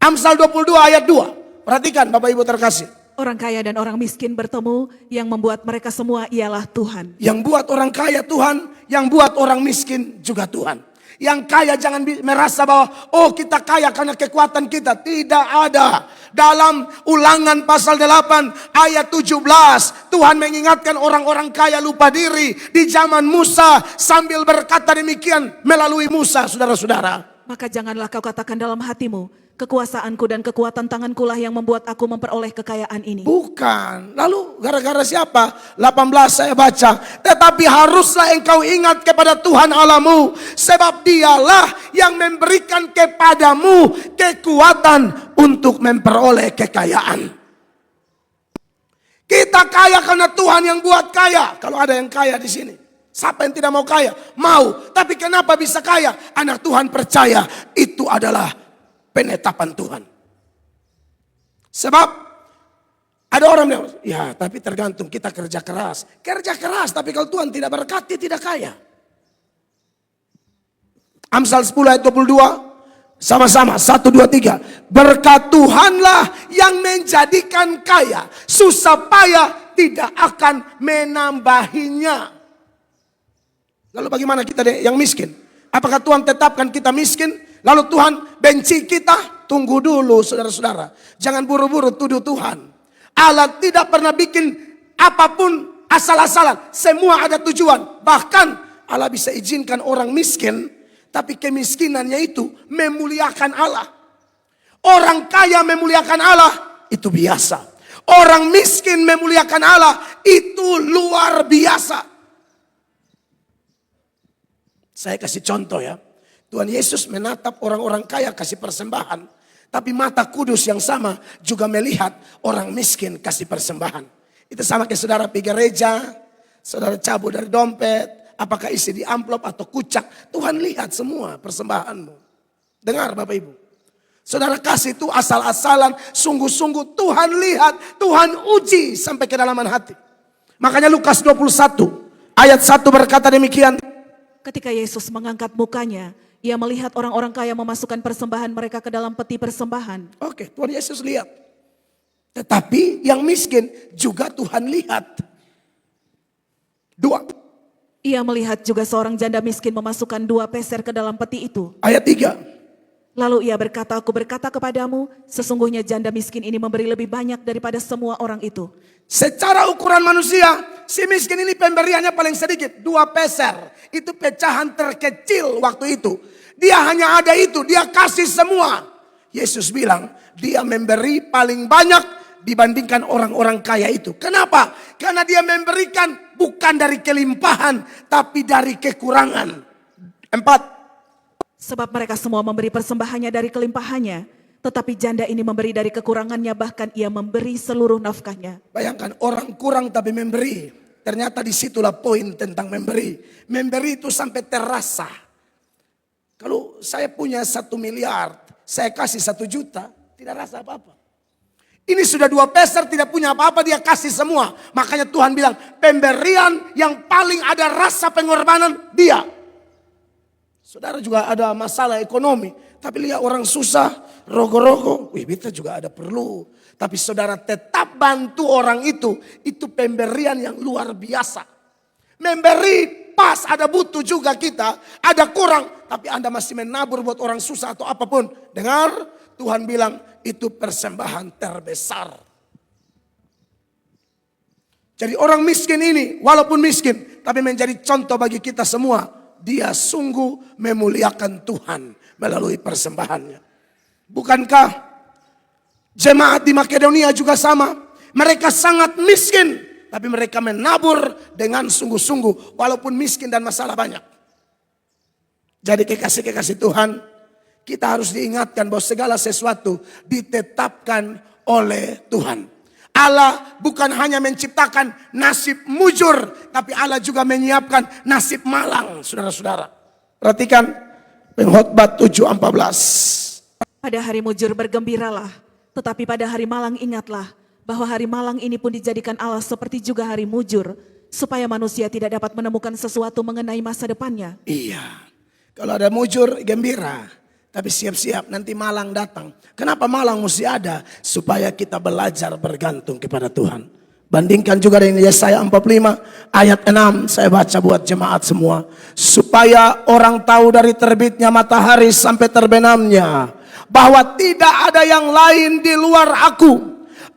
Amsal 22 ayat 2. Perhatikan Bapak Ibu terkasih. Orang kaya dan orang miskin bertemu, yang membuat mereka semua ialah Tuhan. Yang buat orang kaya Tuhan, yang buat orang miskin juga Tuhan. Yang kaya jangan merasa bahwa kita kaya karena kekuatan kita. Tidak ada. Dalam Ulangan pasal 8 ayat 17. Tuhan mengingatkan orang-orang kaya lupa diri. Di zaman Musa sambil berkata demikian melalui Musa, saudara-saudara. Maka janganlah kau katakan dalam hatimu, kekuasaanku dan kekuatan tanganku lah yang membuat aku memperoleh kekayaan ini. Bukan. Lalu gara-gara siapa? 18 saya baca. Tetapi haruslah engkau ingat kepada Tuhan Allahmu. Sebab dialah yang memberikan kepadamu kekuatan untuk memperoleh kekayaan. Kita kaya karena Tuhan yang buat kaya. Kalau ada yang kaya di sini. Siapa yang tidak mau kaya? Mau. Tapi kenapa bisa kaya? Anak Tuhan percaya itu adalah penetapan Tuhan. Sebab ada orang bilang, ya tapi tergantung kita kerja keras. Kerja keras tapi kalau Tuhan tidak berkati tidak kaya. Amsal 10 ayat 22. Sama-sama, 1, 2, 3. Berkat Tuhanlah yang menjadikan kaya. Susah payah tidak akan menambahinya. Lalu bagaimana kita yang miskin? Apakah Tuhan tetapkan kita miskin? Lalu Tuhan benci kita? Tunggu dulu saudara-saudara. Jangan buru-buru tuduh Tuhan. Allah tidak pernah bikin apapun asal-asalan. Semua ada tujuan. Bahkan Allah bisa izinkan orang miskin, tapi kemiskinannya itu memuliakan Allah. Orang kaya memuliakan Allah itu biasa. Orang miskin memuliakan Allah itu luar biasa. Saya kasih contoh ya. Tuhan Yesus menatap orang-orang kaya kasih persembahan. Tapi mata kudus yang sama juga melihat orang miskin kasih persembahan. Itu sama kayak saudara pergi gereja, saudara cabut dari dompet. Apakah isi di amplop atau kucak. Tuhan lihat semua persembahanmu. Dengar Bapak Ibu. Saudara kasih itu asal-asalan. Sungguh-sungguh Tuhan lihat. Tuhan uji sampai kedalaman hati. Makanya Lukas 21 ayat 1 berkata demikian. Ketika Yesus mengangkat mukanya, ia melihat orang-orang kaya memasukkan persembahan mereka ke dalam peti persembahan. Oke, Tuhan Yesus lihat. Tetapi yang miskin juga Tuhan lihat. 2. Ia melihat juga seorang janda miskin memasukkan 2 peser ke dalam peti itu. Ayat 3. Lalu ia berkata, aku berkata kepadamu, sesungguhnya janda miskin ini memberi lebih banyak daripada semua orang itu. Secara ukuran manusia, si miskin ini pemberiannya paling sedikit. 2 peser. Itu pecahan terkecil waktu itu. Dia hanya ada itu, dia kasih semua. Yesus bilang, dia memberi paling banyak dibandingkan orang-orang kaya itu. Kenapa? Karena dia memberikan bukan dari kelimpahan, tapi dari kekurangan. 4. Sebab mereka semua memberi persembahannya dari kelimpahannya, tetapi janda ini memberi dari kekurangannya, bahkan ia memberi seluruh nafkahnya. Bayangkan orang kurang tapi memberi. Ternyata disitulah poin tentang memberi. Memberi itu sampai terasa. Kalau saya punya 1 miliar, saya kasih 1 juta, tidak rasa apa-apa. Ini sudah 2 peser, tidak punya apa-apa, dia kasih semua. Makanya Tuhan bilang, pemberian yang paling ada rasa pengorbanan, dia. Saudara juga ada masalah ekonomi. Tapi lihat orang susah, rogo-rogo. Wih, kita juga ada perlu. Tapi saudara tetap bantu orang itu pemberian yang luar biasa. Memberi pas ada butuh juga kita, ada kurang. Tapi Anda masih menabur buat orang susah atau apapun. Dengar, Tuhan bilang, itu persembahan terbesar. Jadi orang miskin ini walaupun miskin tapi menjadi contoh bagi kita semua. Dia sungguh memuliakan Tuhan melalui persembahannya. Bukankah jemaat di Makedonia juga sama? Mereka sangat miskin tapi mereka menabur dengan sungguh-sungguh walaupun miskin dan masalah banyak. Jadi kekasih-kekasih Tuhan, kita harus diingatkan bahwa segala sesuatu ditetapkan oleh Tuhan. Allah bukan hanya menciptakan nasib mujur, tapi Allah juga menyiapkan nasib malang, saudara-saudara. Perhatikan Pengkhotbah 7:14. Pada hari mujur bergembiralah, tetapi pada hari malang ingatlah bahwa hari malang ini pun dijadikan Allah seperti juga hari mujur, supaya manusia tidak dapat menemukan sesuatu mengenai masa depannya. Iya, kalau ada mujur gembira. Tapi siap-siap nanti malang datang. Kenapa malang mesti ada? Supaya kita belajar bergantung kepada Tuhan. Bandingkan juga dengan Yesaya 45 ayat 6. Saya baca buat jemaat semua. Supaya orang tahu dari terbitnya matahari sampai terbenamnya, bahwa tidak ada yang lain di luar aku.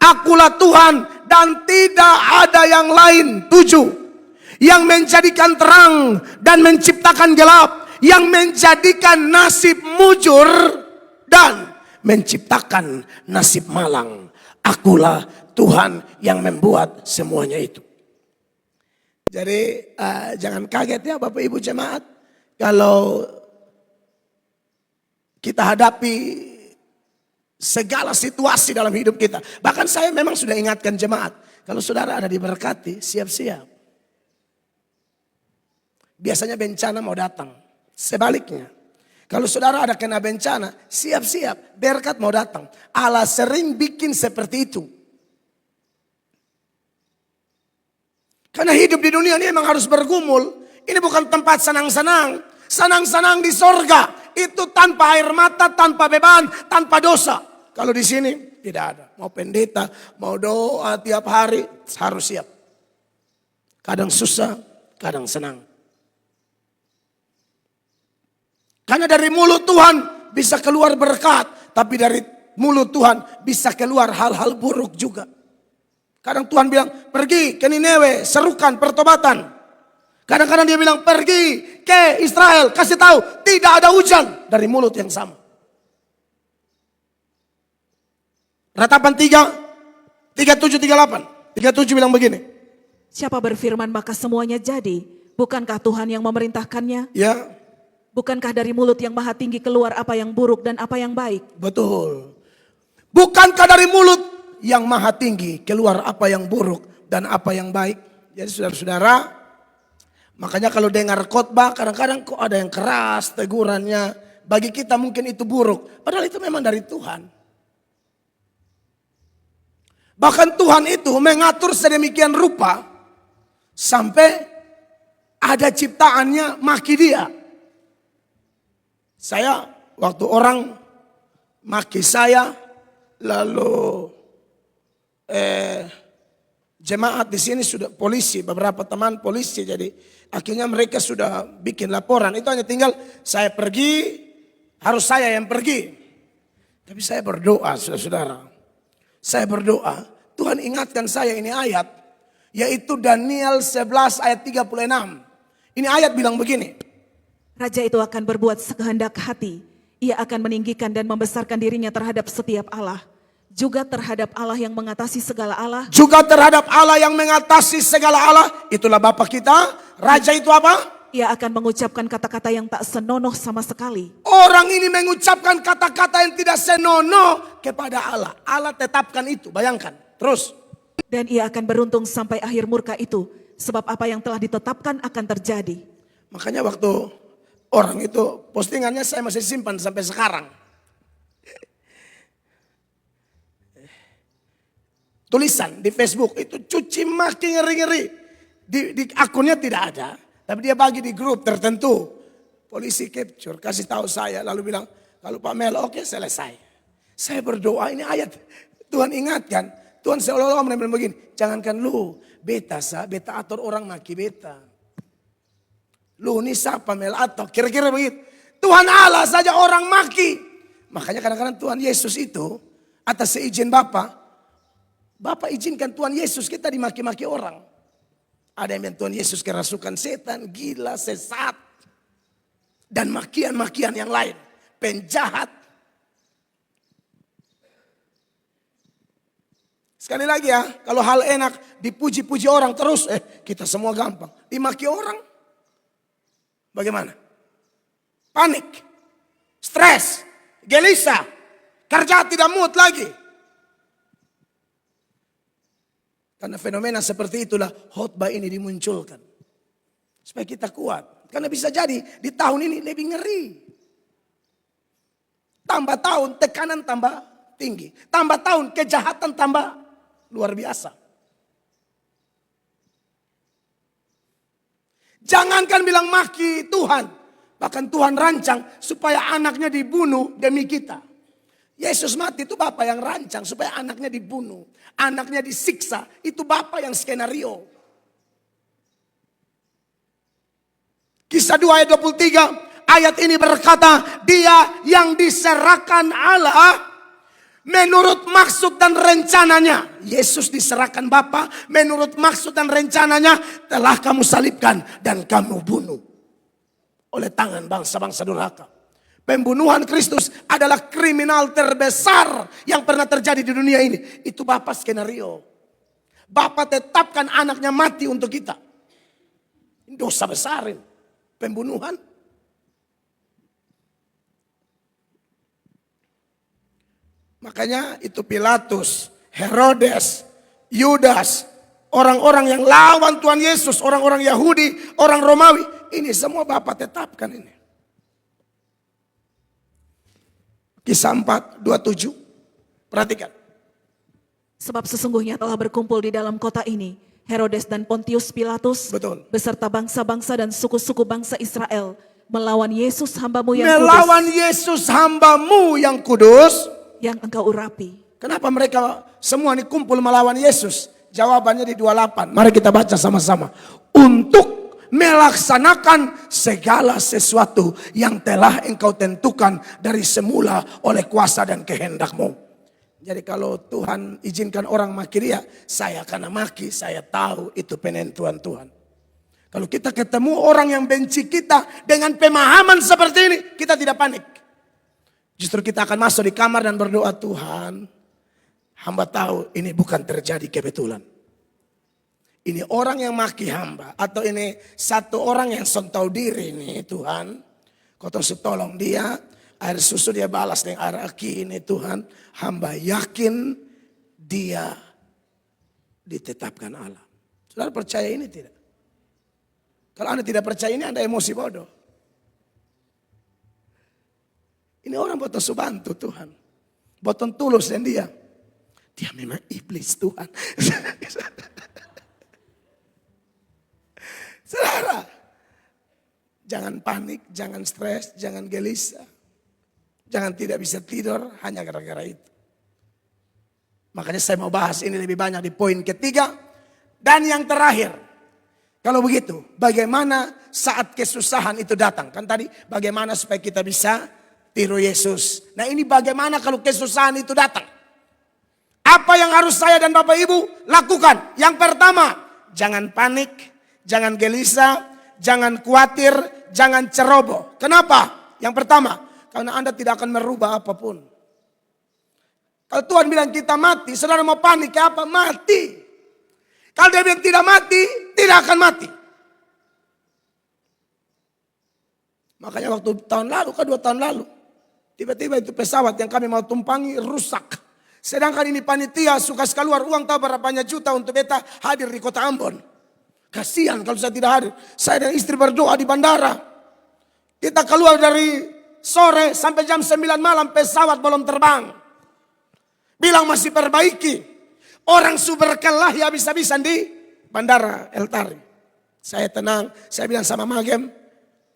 Akulah Tuhan dan tidak ada yang lain. 7. Yang menjadikan terang dan menciptakan gelap. Yang menjadikan nasib mujur dan menciptakan nasib malang. Akulah Tuhan yang membuat semuanya itu. Jadi jangan kaget ya Bapak Ibu jemaat. Kalau kita hadapi segala situasi dalam hidup kita. Bahkan saya memang sudah ingatkan jemaat. Kalau saudara ada diberkati, siap-siap. Biasanya bencana mau datang. Sebaliknya, Kalau saudara ada kena bencana, siap-siap, berkat mau datang. Allah sering bikin seperti itu. Karena hidup di dunia ini memang harus bergumul. Ini bukan tempat senang-senang. Senang-senang di sorga. Itu tanpa air mata, tanpa beban, tanpa dosa. Kalau di sini tidak ada. Mau pendeta, mau doa tiap hari, harus siap. Kadang susah, kadang senang. Karena dari mulut Tuhan bisa keluar berkat. Tapi dari mulut Tuhan bisa keluar hal-hal buruk juga. Kadang Tuhan bilang, pergi ke Nineve, serukan pertobatan. Kadang-kadang dia bilang, pergi ke Israel, kasih tahu tidak ada hujan. Dari mulut yang sama. Ratapan 3, 37, 38. 37 bilang begini. Siapa berfirman maka semuanya jadi. Bukankah Tuhan yang memerintahkannya? Ya, Bukankah dari mulut yang maha tinggi keluar apa yang buruk dan apa yang baik? betul. Bukankah dari mulut yang maha tinggi keluar apa yang buruk dan apa yang baik? Jadi saudara-saudara, makanya kalau dengar khotbah kadang-kadang kok ada yang keras tegurannya. Bagi kita mungkin itu buruk, padahal itu memang dari Tuhan. Bahkan Tuhan itu mengatur sedemikian rupa sampai ada ciptaannya maki dia. Saya waktu orang maki saya, lalu jemaat di sini sudah polisi, beberapa teman polisi, jadi akhirnya mereka sudah bikin laporan. Itu hanya tinggal saya pergi, harus saya yang pergi. Tapi saya berdoa, saudara-saudara. Saya berdoa, Tuhan ingatkan saya ini ayat, yaitu Daniel 11 ayat 36. Ini ayat bilang begini. Raja itu akan berbuat sekehendak hati. Ia akan meninggikan dan membesarkan dirinya terhadap setiap Allah. Juga terhadap Allah yang mengatasi segala Allah. Juga terhadap Allah yang mengatasi segala Allah. Itulah Bapa kita. Raja itu apa? Ia akan mengucapkan kata-kata yang tak senonoh sama sekali. Orang ini mengucapkan kata-kata yang tidak senonoh kepada Allah. Allah tetapkan itu, bayangkan. Terus. Dan ia akan beruntung sampai akhir murka itu. Sebab apa yang telah ditetapkan akan terjadi. Makanya waktu orang itu postingannya saya masih simpan sampai sekarang. Tulisan di Facebook itu cuci maki ngeri-ngeri. Di akunnya tidak ada. Tapi dia bagi di grup tertentu. Polisi capture, kasih tahu saya. Lalu bilang, kalau Pak Mel oke, selesai. Saya berdoa, ini ayat Tuhan ingatkan. Tuhan seolah-olah menemukan begini. Jangankan lu, beta atur orang maki beta. Lu ini siapa Mel atau kira-kira begitu. Tuhan Allah saja orang maki. Makanya kadang-kadang Tuhan Yesus itu atas seizin Bapa izinkan Tuhan Yesus kita dimaki-maki orang. Ada yang bilang Tuhan Yesus kerasukan setan, gila, sesat. Dan makian-makian yang lain. Penjahat. Sekali lagi ya, kalau hal enak dipuji-puji orang terus, kita semua gampang. Dimaki orang, bagaimana? Panik, stres, gelisah, kerja tidak mood lagi. Karena fenomena seperti itulah khotbah ini dimunculkan. Supaya kita kuat. Karena bisa jadi di tahun ini lebih ngeri. Tambah tahun tekanan tambah tinggi. Tambah tahun kejahatan tambah luar biasa. Jangankan bilang maki Tuhan. Bahkan Tuhan rancang supaya anaknya dibunuh demi kita. Yesus mati itu Bapa yang rancang supaya anaknya dibunuh. Anaknya disiksa. Itu Bapa yang skenario. Kisah 2 ayat 23. Ayat ini berkata. Dia yang diserahkan Allah. Menurut maksud dan rencananya. Yesus diserahkan Bapa. Menurut maksud dan rencananya. Telah kamu salibkan dan kamu bunuh. Oleh tangan bangsa-bangsa durhaka. Pembunuhan Kristus adalah kriminal terbesar yang pernah terjadi di dunia ini. Itu Bapa skenario. Bapa tetapkan anaknya mati untuk kita. Ini dosa besar ini. Pembunuhan. Makanya itu Pilatus, Herodes, Yudas, orang-orang yang lawan Tuhan Yesus, orang-orang Yahudi, orang Romawi. Ini semua Bapa tetapkan ini. Kisah 4:27. Perhatikan. Sebab sesungguhnya telah berkumpul di dalam kota ini Herodes dan Pontius Pilatus Betul. beserta bangsa-bangsa dan suku-suku bangsa Israel melawan Yesus hambamu yang Melawan kudus Yesus hambamu yang kudus. yang engkau urapi. Kenapa mereka semua ini kumpul melawan Yesus? Jawabannya di 28. Mari kita baca sama-sama. Untuk melaksanakan segala sesuatu yang telah engkau tentukan dari semula oleh kuasa dan kehendakmu. Jadi kalau Tuhan izinkan orang maki dia, saya akan maki, saya tahu itu penentuan Tuhan. Kalau kita ketemu orang yang benci kita dengan pemahaman seperti ini, kita tidak panik. Justru kita akan masuk di kamar dan berdoa, Tuhan, hamba tahu ini bukan terjadi kebetulan. Ini orang yang maki hamba, atau ini satu orang yang son tahu diri nih Tuhan. Kau tolong dia, air susu dia balas dengan air aki ini Tuhan. Hamba yakin dia ditetapkan Allah. Saudara percaya ini tidak? Kalau Anda tidak percaya ini, Anda emosi bodoh. Ini orang boton subantu Tuhan. Boton tulus dan dia. Dia memang iblis Tuhan. Saudara, jangan panik, jangan stres, jangan gelisah. Jangan tidak bisa tidur hanya gara-gara itu. Makanya saya mau bahas ini lebih banyak di poin ketiga. Dan yang terakhir. Kalau begitu, bagaimana saat kesusahan itu datang? Kan tadi bagaimana supaya kita bisa tiru Yesus. Nah ini bagaimana kalau kesusahan itu datang? Apa yang harus saya dan Bapak Ibu lakukan? Yang pertama, jangan panik, jangan gelisah, jangan khawatir, jangan ceroboh. Kenapa? Yang pertama, karena Anda tidak akan merubah apapun. Kalau Tuhan bilang kita mati, saudara mau panik ya apa? Mati. Kalau dia bilang tidak mati, tidak akan mati. Makanya waktu tahun lalu, 2 tahun lalu. Tiba-tiba itu pesawat yang kami mau tumpangi rusak. Sedangkan ini panitia suka sekali keluar uang tahu berapa banyak juta untuk beta hadir di kota Ambon. Kasihan kalau saya tidak hadir. Saya dan istri berdoa di bandara. Kita keluar dari sore sampai jam 9 malam pesawat belum terbang. Bilang masih perbaiki. Orang super kelahi habis-habisan di bandara El Tari. Saya tenang, saya bilang sama Magem,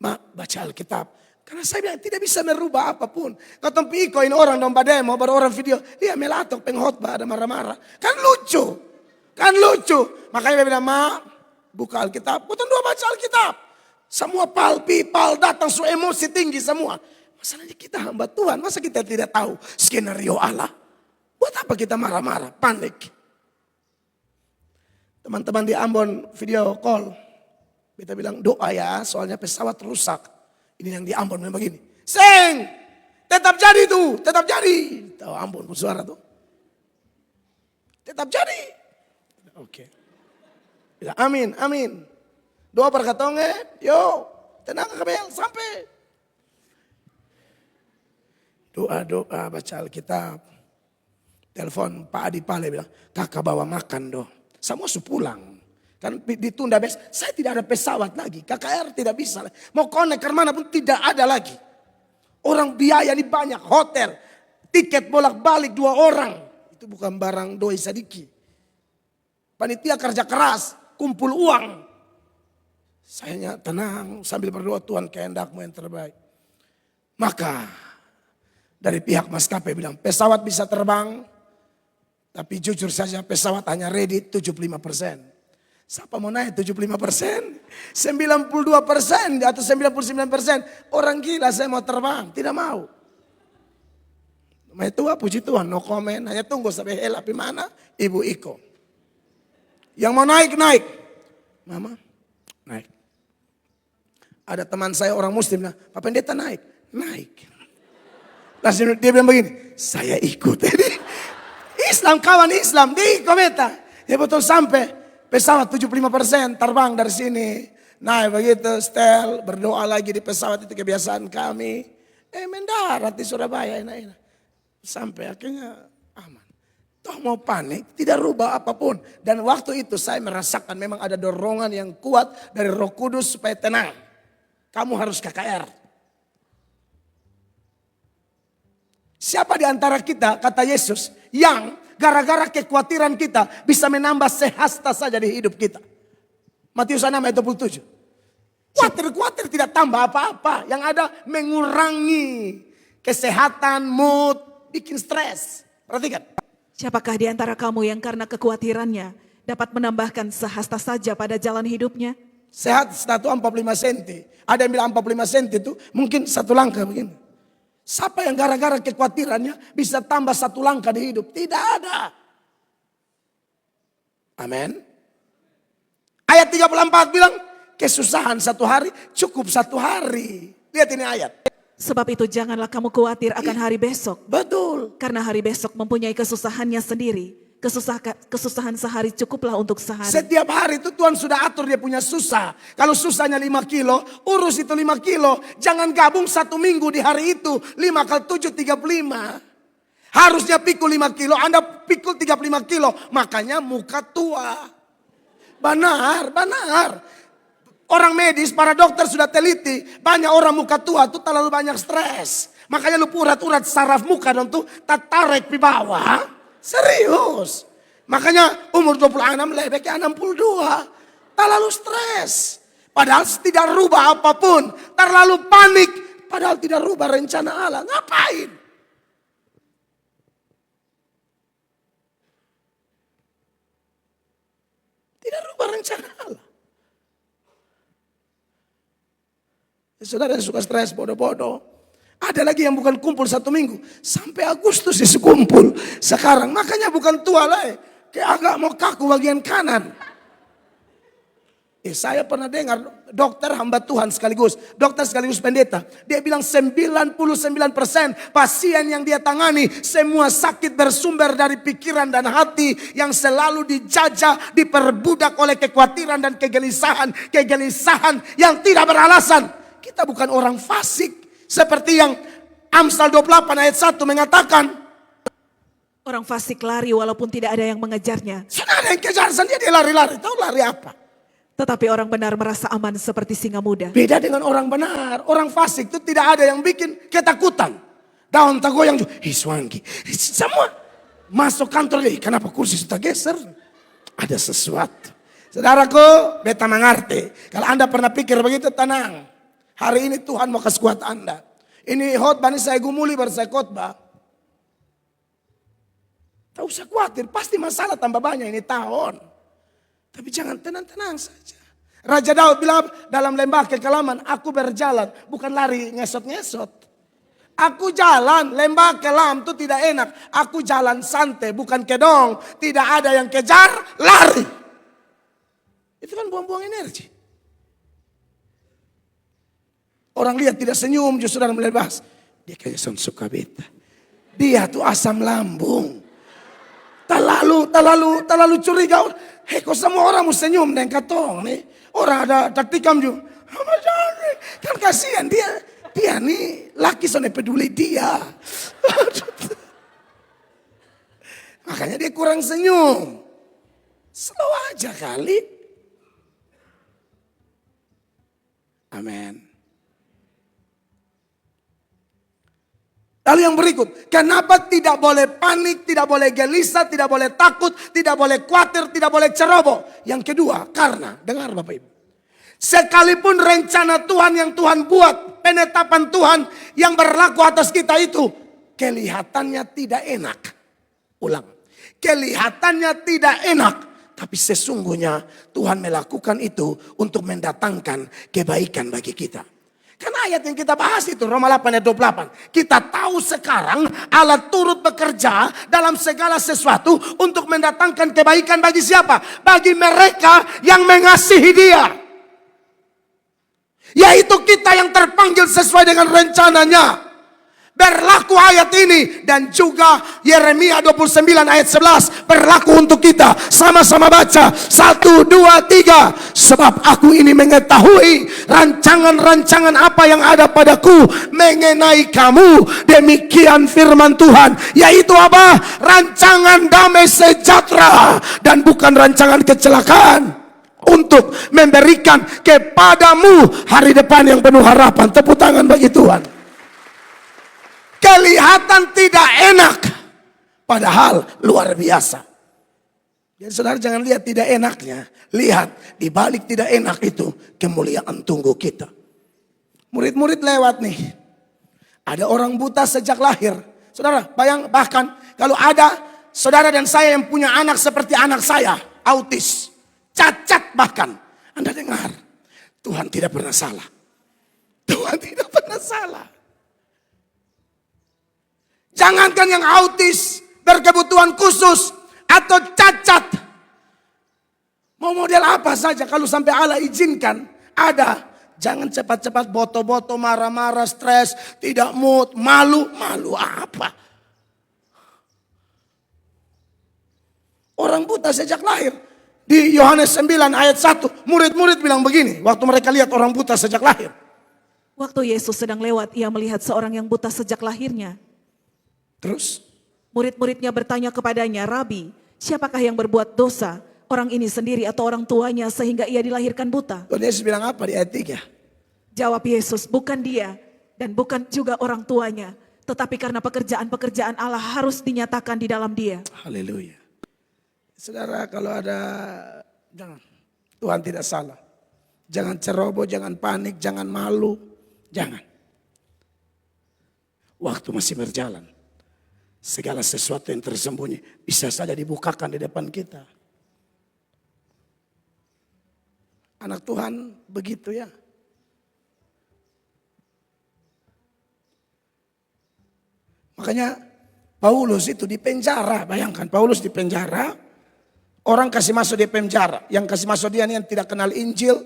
Mak baca Alkitab. Karena saya bilang tidak bisa merubah apapun. Kau tempi ini orang domba demo, baru orang video. Dia melatok penghotbah ada marah-marah. Kan lucu. Kan lucu. Makanya dia bilang, Mak buka Alkitab. Kau tentu baca Alkitab. Semua pal datang so emosi tinggi semua. Masalahnya kita hamba Tuhan. Masa kita tidak tahu skenario Allah? Buat apa kita marah-marah, panik? Teman-teman di Ambon video call. Kita bilang doa ya soalnya pesawat rusak. Ini yang di Ambon memang begini. Seng, tetap jadi tuh, tetap jadi. Tahu Ambon suara tuh. Tetap jadi. Oke. Bilang amin, amin. Doa perkatonge, yo, tenang Kabel, sampai. Doa, baca Alkitab. Telepon Pak Adi Pale bilang, kakak bawa makan doh. Semua pulang. Kan ditunda besok. Saya tidak ada pesawat lagi. KKR tidak bisa. Mau connect ke mana pun tidak ada lagi. Orang biaya ini banyak. Hotel. Tiket bolak-balik 2 orang. Itu bukan barang doi sadiki. Panitia kerja keras. Kumpul uang. Saya tenang sambil berdoa Tuhan kehendakmu yang terbaik. Maka dari pihak maskapai bilang pesawat bisa terbang. Tapi jujur saja pesawat hanya ready 75%. Siapa mau naik 75%? 92% atau 99%. Orang gila saya mau terbang. Tidak mau. Namanya tua puji Tuhan. No comment. Hanya tunggu sampai helap di mana? Ibu Iko. Yang mau naik. Mama naik. Ada teman saya orang muslim. Pak Pendeta naik. Lalu dia bilang begini. Saya ikut. Islam kawan Islam. Di kometa. Ya betul sampai. Pesawat 75% terbang dari sini. Naik begitu, setel, berdoa lagi di pesawat itu kebiasaan kami. Mendarat di Surabaya enak-enak. Sampai akhirnya aman. Toh mau panik, tidak rubah apapun. Dan waktu itu saya merasakan memang ada dorongan yang kuat dari Roh Kudus supaya tenang. Kamu harus KKR. Siapa di antara kita, kata Yesus, yang gara-gara kekhawatiran kita bisa menambah sehasta saja di hidup kita? Matius 6 ayat 27. Khawatir tidak tambah apa-apa. Yang ada mengurangi kesehatan, mood, bikin stres. Perhatikan. Siapakah di antara kamu yang karena kekhawatirannya dapat menambahkan sehasta saja pada jalan hidupnya? Sehat 145 cm. Ada yang bilang 45 cm itu mungkin 1 langkah begini. Siapa yang gara-gara kekhawatirannya bisa tambah 1 langkah di hidup? Tidak ada. Amin. Ayat 34 bilang, kesusahan 1 hari cukup 1 hari. Lihat ini ayat. Sebab itu janganlah kamu khawatir akan hari besok. Betul. Karena hari besok mempunyai kesusahannya sendiri. Kesusahan sehari cukuplah untuk sehari. Setiap hari itu Tuhan sudah atur dia punya susah. Kalau susahnya 5 kilo, urus itu 5 kilo. Jangan gabung 1 minggu di hari itu. 5 kali 7, 35. Harusnya pikul 5 kilo, Anda pikul 35 kilo. Makanya muka tua. Benar. Orang medis, para dokter sudah teliti. Banyak orang muka tua itu terlalu banyak stres. Makanya lu urat-urat saraf muka dan tuh tarik di bawah. Serius. Makanya umur 26 lebih ke 62. Terlalu stres. Padahal tidak rubah apapun. Terlalu panik. Padahal tidak rubah rencana Allah. Ngapain? Tidak rubah rencana Allah. Saudara yang suka stres bodoh-bodoh. Ada lagi yang bukan kumpul 1 minggu. Sampai Agustus isi kumpul. Sekarang makanya bukan tua lah. Kayak agak mau kaku bagian kanan. Saya pernah dengar dokter hamba Tuhan sekaligus. Dokter sekaligus pendeta. Dia bilang 99% pasien yang dia tangani. Semua sakit bersumber dari pikiran dan hati. Yang selalu dijajah, diperbudak oleh kekhawatiran dan kegelisahan. Kegelisahan yang tidak beralasan. Kita bukan orang fasik. Seperti yang Amsal 28 ayat 1 mengatakan. Orang fasik lari walaupun tidak ada yang mengejarnya. Sudah ada yang kejar sendiri, dia lari-lari. Tahu lari apa? Tetapi orang benar merasa aman seperti singa muda. Beda dengan orang benar. Orang fasik itu tidak ada yang bikin ketakutan. Daun tak goyang juga. Swanky. Semua masuk kantor dia. Kenapa kursi sudah geser? Ada sesuatu. Saudaraku, beta mengerti. Kalau Anda pernah pikir begitu, tenang. Hari ini Tuhan mau kasih kuat Anda. Ini khotbah ini saya gumuli baru saya khotbah. Tak usah khawatir, pasti masalah tambah banyak ini tahun. Tapi jangan tenang-tenang saja. Raja Daud bilang dalam lembah kekelaman, aku berjalan, bukan lari ngesot-ngesot. Aku jalan, lembah kelam itu tidak enak. Aku jalan santai, bukan kedong. Tidak ada yang kejar, lari. Itu kan buang-buang energi. Orang lihat tidak senyum justru dalam lebas. Dia kayak suka beta. Dia tuh asam lambung. Terlalu curiga. Kok semua orang mau senyum dengan katong nih. Orang ada taktikam juga. Kan kasihan dia nih laki soalnya peduli dia. Makanya dia kurang senyum. Slow aja kali. Amin. Lalu yang berikut, kenapa tidak boleh panik, tidak boleh gelisah, tidak boleh takut, tidak boleh khawatir, tidak boleh ceroboh. Yang kedua, karena, dengar Bapak Ibu. Sekalipun rencana Tuhan yang Tuhan buat, penetapan Tuhan yang berlaku atas kita itu, kelihatannya tidak enak. Ulang, kelihatannya tidak enak. Tapi sesungguhnya Tuhan melakukan itu untuk mendatangkan kebaikan bagi kita. Karena ayat yang kita bahas itu Roma 8 ayat 28. Kita tahu sekarang Allah turut bekerja dalam segala sesuatu untuk mendatangkan kebaikan bagi siapa? Bagi mereka yang mengasihi Dia. Yaitu kita yang terpanggil sesuai dengan rencananya. Berlaku ayat ini dan juga Yeremia 29 ayat 11 berlaku untuk kita. Sama-sama baca 1, 2, 3. Sebab aku ini mengetahui rancangan-rancangan apa yang ada padaku mengenai kamu. Demikian firman Tuhan. Yaitu apa? Rancangan damai sejahtera dan bukan rancangan kecelakaan. Untuk memberikan kepadamu hari depan yang penuh harapan. Tepuk tangan bagi Tuhan. kelihatan tidak enak, padahal luar biasa. Jadi saudara jangan lihat tidak enaknya, lihat di balik tidak enak itu kemuliaan tunggu kita. Murid-murid lewat nih, ada orang buta sejak lahir. Saudara bahkan kalau ada saudara dan saya yang punya anak seperti anak saya, autis, cacat bahkan, Anda dengar, Tuhan tidak pernah salah. Tuhan tidak pernah salah. Jangankan yang autis, berkebutuhan khusus, atau cacat. Mau model apa saja kalau sampai Allah izinkan ada. Jangan cepat-cepat boto-boto, marah-marah, stres, tidak mood, malu. Malu apa? Orang buta sejak lahir. Di Yohanes 9 ayat 1, murid-murid bilang begini waktu mereka lihat orang buta sejak lahir. Waktu Yesus sedang lewat, ia melihat seorang yang buta sejak lahirnya. Terus? Murid-muridnya bertanya kepadanya, Rabi, siapakah yang berbuat dosa? Orang ini sendiri atau orang tuanya sehingga ia dilahirkan buta? Tuhan Yesus bilang apa di ayat 3? Jawab Yesus, bukan dia dan bukan juga orang tuanya. Tetapi karena pekerjaan-pekerjaan Allah harus dinyatakan di dalam dia. Haleluya. Saudara kalau ada, jangan. Tuhan tidak salah. Jangan ceroboh, jangan panik, jangan malu. Jangan. Waktu masih berjalan. Segala sesuatu yang tersembunyi bisa saja dibukakan di depan kita. Anak Tuhan begitu ya. Makanya Paulus itu di penjara. Bayangkan Paulus di penjara. Orang kasih masuk di penjara. Yang kasih masuk dia yang tidak kenal Injil.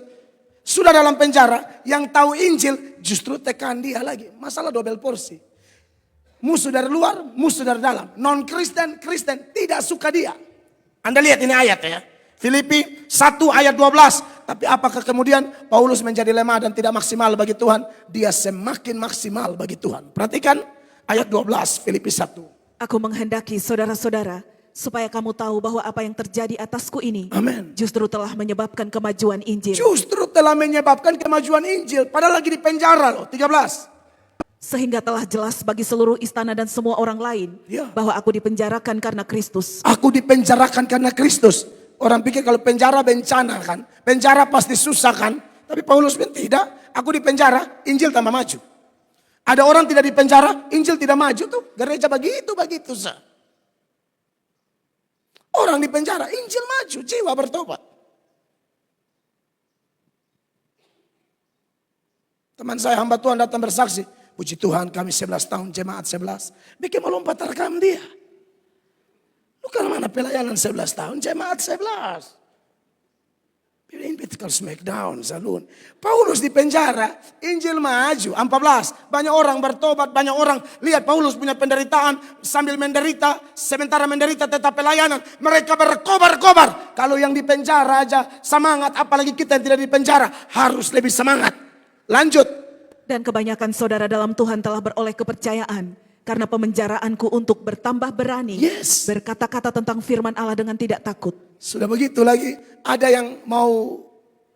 Sudah dalam penjara. Yang tahu Injil justru tekan dia lagi. Masalah double porsi. Musuh dari luar, musuh dari dalam. Non-Kristen, Kristen tidak suka dia. Anda lihat ini ayat ya. Filipi 1 ayat 12. Tapi apakah kemudian Paulus menjadi lemah dan tidak maksimal bagi Tuhan? Dia semakin maksimal bagi Tuhan. Perhatikan ayat 12 Filipi 1. Aku menghendaki saudara-saudara supaya kamu tahu bahwa apa yang terjadi atasku ini Amin. justru telah menyebabkan kemajuan Injil. Justru telah menyebabkan kemajuan Injil. Padahal lagi di penjara loh. 13. Sehingga telah jelas bagi seluruh istana dan semua orang lain Ya. bahwa aku dipenjarakan karena Kristus. Aku dipenjarakan karena Kristus. Orang pikir kalau penjara bencana kan. Penjara pasti susah kan. Tapi Paulus bilang tidak. Aku di penjara, Injil tambah maju. Ada orang tidak di penjara, Injil tidak maju tuh. Gereja begitu sah. Orang di penjara, Injil maju, jiwa bertobat. Teman saya hamba Tuhan datang bersaksi. Puji Tuhan kami 11 tahun jemaat 11. Bikin melompat rekam dia. Lu kan mana pelayanan 11 tahun jemaat 11. Pilih Vertical Smackdown, Zalun. Paulus di penjara, Injil maju, 14. Banyak orang bertobat, banyak orang lihat Paulus punya penderitaan. Sambil menderita, sementara menderita tetap pelayanan. Mereka berkobar-kobar. Kalau yang di penjara aja semangat, apalagi kita yang tidak di penjara. Harus lebih semangat. Lanjut. Dan kebanyakan saudara dalam Tuhan telah beroleh kepercayaan karena pemenjaraanku untuk bertambah berani Yes. berkata-kata tentang firman Allah dengan tidak takut. Sudah begitu lagi, ada yang mau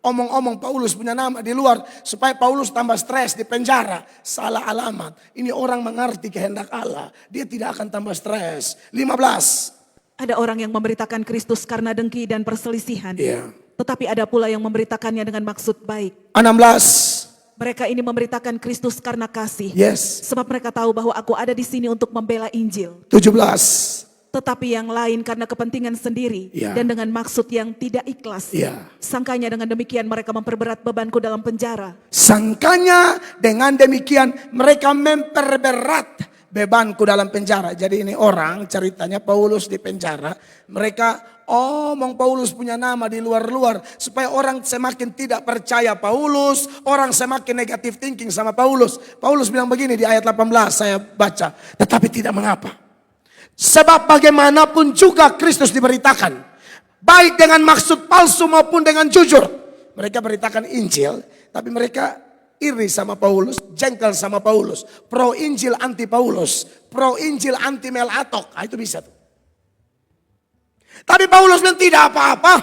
omong-omong Paulus punya nama di luar supaya Paulus tambah stres di penjara. Salah alamat. Ini orang mengerti kehendak Allah. Dia tidak akan tambah stres. 15. Ada orang yang memberitakan Kristus karena dengki dan perselisihan. Iya. Tetapi ada pula yang memberitakannya dengan maksud baik. 16. Mereka ini memberitakan Kristus karena kasih. Yes. Sebab mereka tahu bahwa aku ada di sini untuk membela Injil. 17. Tetapi yang lain karena kepentingan sendiri Ya. dan dengan maksud yang tidak ikhlas. Ya. Sangkanya dengan demikian mereka memperberat bebanku dalam penjara. Sangkanya dengan demikian mereka memperberat bebanku dalam penjara. Jadi ini orang ceritanya Paulus di penjara. Mereka omong Paulus punya nama di luar-luar. Supaya orang semakin tidak percaya Paulus. Orang semakin negatif thinking sama Paulus. Paulus bilang begini di ayat 18 saya baca. Tetapi tidak mengapa. Sebab bagaimanapun juga Kristus diberitakan. Baik dengan maksud palsu maupun dengan jujur. Mereka beritakan Injil. Tapi mereka iri sama Paulus. Jengkel sama Paulus. Pro Injil anti Paulus. Pro Injil anti Melatok. Itu bisa tuh. Tapi Paulus bilang tidak apa-apa.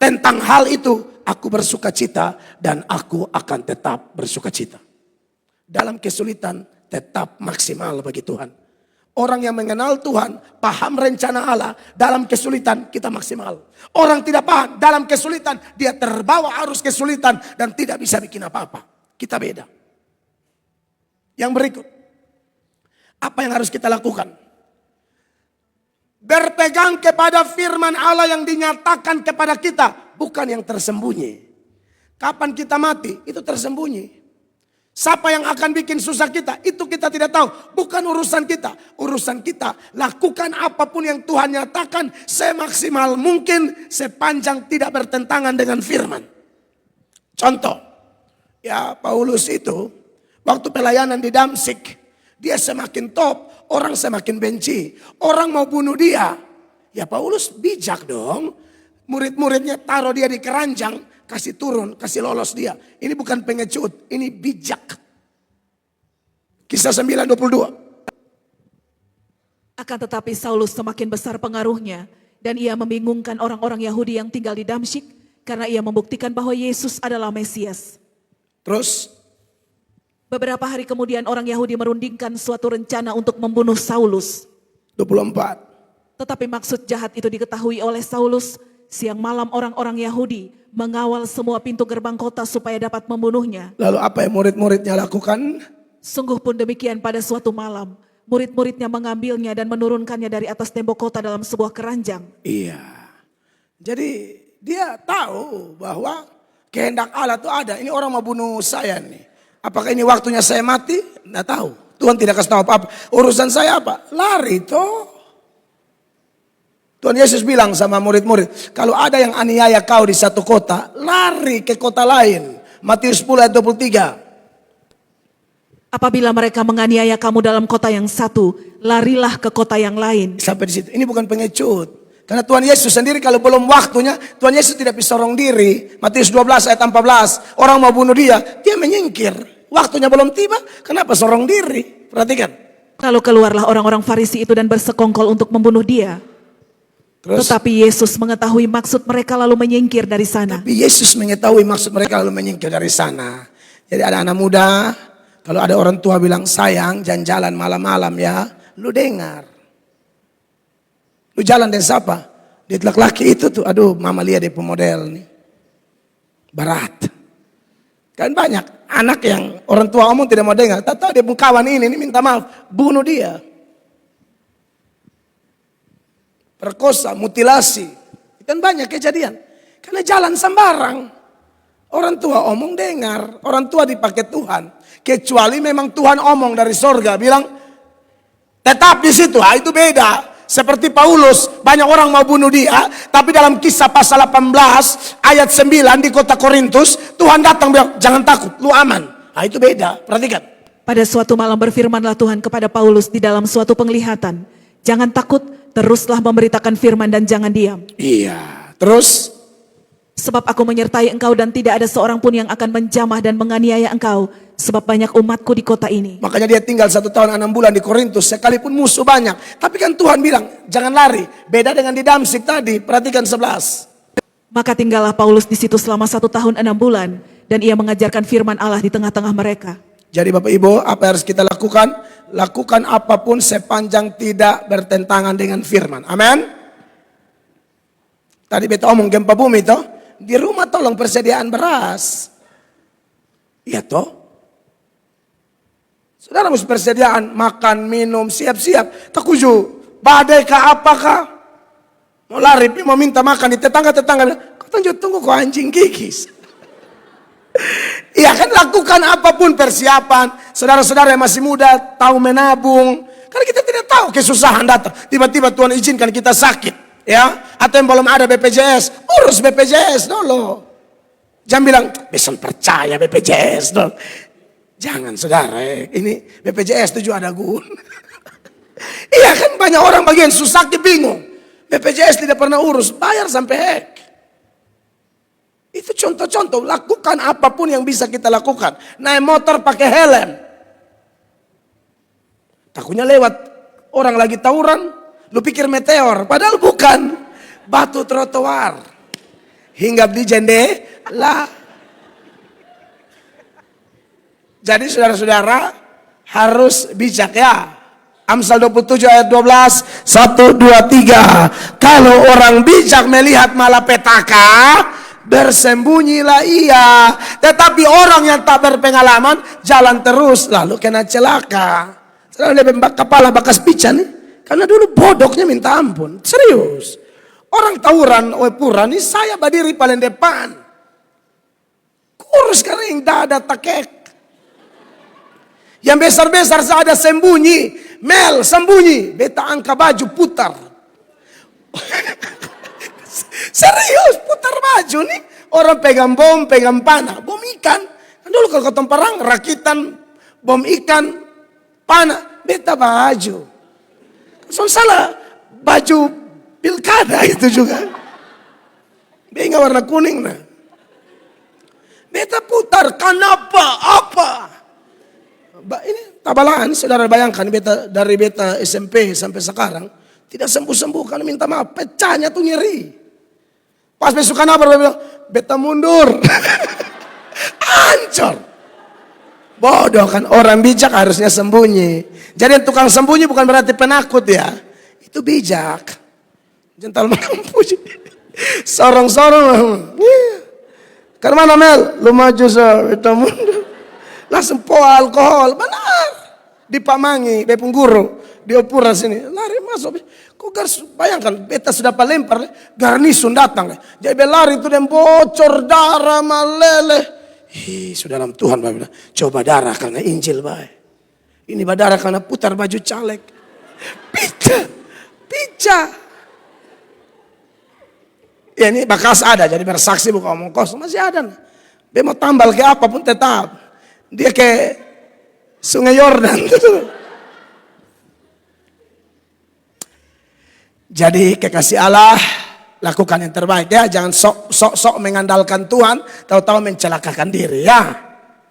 Tentang hal itu aku bersuka cita. Dan aku akan tetap bersuka cita. Dalam kesulitan tetap maksimal bagi Tuhan. Orang yang mengenal Tuhan, paham rencana Allah, dalam kesulitan kita maksimal. Orang tidak paham, dalam kesulitan dia terbawa arus kesulitan dan tidak bisa bikin apa-apa. Kita beda. Yang berikut, apa yang harus kita lakukan? Berpegang kepada firman Allah yang dinyatakan kepada kita, bukan yang tersembunyi. Kapan kita mati, itu tersembunyi. Siapa yang akan bikin susah kita, itu kita tidak tahu. Bukan urusan kita. Urusan kita, lakukan apapun yang Tuhan nyatakan semaksimal mungkin, sepanjang tidak bertentangan dengan firman. Contoh, ya Paulus itu, waktu pelayanan di Damsik, dia semakin top, orang semakin benci. Orang mau bunuh dia. Ya Paulus bijak dong. Murid-muridnya taruh dia di keranjang, kasih turun, kasih lolos dia. Ini bukan pengecut, ini bijak. Kisah 9:22. Akan tetapi Saulus semakin besar pengaruhnya dan ia membingungkan orang-orang Yahudi yang tinggal di Damsyik karena ia membuktikan bahwa Yesus adalah Mesias. Terus Beberapa hari kemudian orang Yahudi merundingkan suatu rencana untuk membunuh Saulus. 24. Tetapi maksud jahat itu diketahui oleh Saulus. Siang malam orang-orang Yahudi mengawal semua pintu gerbang kota supaya dapat membunuhnya. Lalu apa yang murid-muridnya lakukan? Sungguh pun demikian pada suatu malam. Murid-muridnya mengambilnya dan menurunkannya dari atas tembok kota dalam sebuah keranjang. Iya. Jadi dia tahu bahwa kehendak Allah itu ada. Ini orang mau bunuh saya nih. Apakah ini waktunya saya mati? Nggak tahu. Tuhan tidak kasih tahu apa-apa. Urusan saya apa? Lari toh. Tuhan Yesus bilang sama murid-murid, kalau ada yang aniaya kau di satu kota, lari ke kota lain. Matius 10 ayat 23. Apabila mereka menganiaya kamu dalam kota yang satu, larilah ke kota yang lain. Sampai di situ. Ini bukan pengecut. Karena Tuhan Yesus sendiri kalau belum waktunya, Tuhan Yesus tidak bisa sorong diri. Matius 12 ayat 14. Orang mau bunuh dia menyingkir. Waktunya belum tiba, kenapa sorong diri? Perhatikan. Lalu keluarlah orang-orang Farisi itu dan bersekongkol untuk membunuh dia. Terus, Tetapi Yesus mengetahui maksud mereka lalu menyingkir dari sana. tapi Yesus mengetahui maksud mereka lalu menyingkir dari sana. Jadi ada anak muda, kalau ada orang tua bilang sayang, jangan jalan malam-malam ya, lu dengar. Lu jalan dengan siapa? Dia laki-laki itu tuh, aduh mama lihat dia pemodel nih. Barat. Kan banyak anak yang orang tua omong tidak mau dengar. Tak tahu dia pun kawan ini minta maaf, bunuh dia. Perkosa, mutilasi. Kan banyak kejadian. Karena jalan sembarang. Orang tua omong dengar. Orang tua dipakai Tuhan. Kecuali memang Tuhan omong dari sorga. Bilang, tetap di situ. Itu beda. Seperti Paulus. Banyak orang mau bunuh dia. Tapi dalam kisah pasal 18. Ayat 9 di kota Korintus. Tuhan datang bilang, jangan takut. Lu aman. Itu beda. Perhatikan. Pada suatu malam berfirmanlah Tuhan kepada Paulus di dalam suatu penglihatan. Jangan takut, teruslah memberitakan firman dan jangan diam. Iya. Terus? Sebab aku menyertai engkau dan tidak ada seorang pun yang akan menjamah dan menganiaya engkau. Sebab banyak umatku di kota ini. Makanya dia tinggal 1 tahun 6 bulan di Korintus. Sekalipun musuh banyak. Tapi kan Tuhan bilang, jangan lari. Beda dengan di Damsyik tadi. Perhatikan 11. Maka tinggallah Paulus di situ selama 1 tahun 6 bulan. Dan ia mengajarkan firman Allah di tengah-tengah mereka. Jadi Bapak Ibu, apa yang harus kita lakukan? Lakukan apapun sepanjang tidak bertentangan dengan firman. Amin. Tadi beta omong gempa bumi toh. Di rumah tolong persediaan beras. Iya toh. Saudara mesti persediaan makan, minum, siap-siap. Takuju, badai kah apakah? Mau lari, mau minta makan di tetangga-tetangga. Kau tunggu kau anjing gigis. Iya kan, lakukan apapun persiapan. Saudara-saudara yang masih muda tahu menabung. Karena kita tidak tahu kesusahan datang. Tiba-tiba Tuhan izinkan kita sakit, ya. Atau yang belum ada BPJS, urus BPJS dulu. Jangan bilang bisa percaya BPJS dulu. Jangan saudara, ini BPJS itu juga ada gun. Iya kan, banyak orang bagian susah bingung. BPJS tidak pernah urus, bayar sampai hack. Itu contoh-contoh, lakukan apapun yang bisa kita lakukan. Naik motor pakai helm. Takutnya lewat orang lagi tawuran, lu pikir meteor, padahal bukan. Batu trotoar. Hinggap di jendela. Jadi saudara-saudara, harus bijak ya. Amsal 27 ayat 12, 1, 2, 3. Kalau orang bijak melihat malapetaka, bersembunyilah ia. Tetapi orang yang tak berpengalaman, jalan terus, lalu kena celaka. Saya lebih kepala bakas pican nih. Karena dulu bodohnya minta ampun. Serius. Orang tawuran, pura nih saya berdiri paling depan. Kurus kering, dada takek. Yang besar-besar saya ada sembunyi. Mel sembunyi. Beta angka baju putar. Serius putar baju nih. Orang pegang bom, pegang panah. Bom ikan. Dulu kalau ketemu perang rakitan bom ikan, panah. Beta baju. So salah baju pilkada itu juga. Beta warna kuning nah. Beta putar. Kenapa? Apa? Ini tabalaan, saudara bayangkan dari beta SMP sampai sekarang tidak sembuh-sembuh karena minta maaf, pecahnya tuh nyeri. Pas besukan apa dia bilang, beta mundur. Hancur. Bodoh kan, orang bijak harusnya sembunyi. Jadi yang tukang sembunyi bukan berarti penakut ya. Itu bijak. Jental mampu. Sorong-sorong. Karena mana Mel? Lu maju beta mundur. Langsung po alkohol, benar. Di Pamangi, Bepung Guru, di Opura sini, lari masuk. Kok bayangkan, beta sudah palempar, garnison datang. Jadi lari itu dan bocor darah meleleh. Sudah dalam Tuhan, Bapak. Coba darah karena Injil, baik. Ini darah karena putar baju caleg. Pica. Ya ini bekas ada, jadi bersaksi bukan omong kosong, masih ada. Dia mau tambal ke apapun tetap. Dia ke Sungai Yordan. Jadi kekasih Allah, lakukan yang terbaik ya. Jangan sok mengandalkan Tuhan, tahu-tahu mencelakakan diri ya.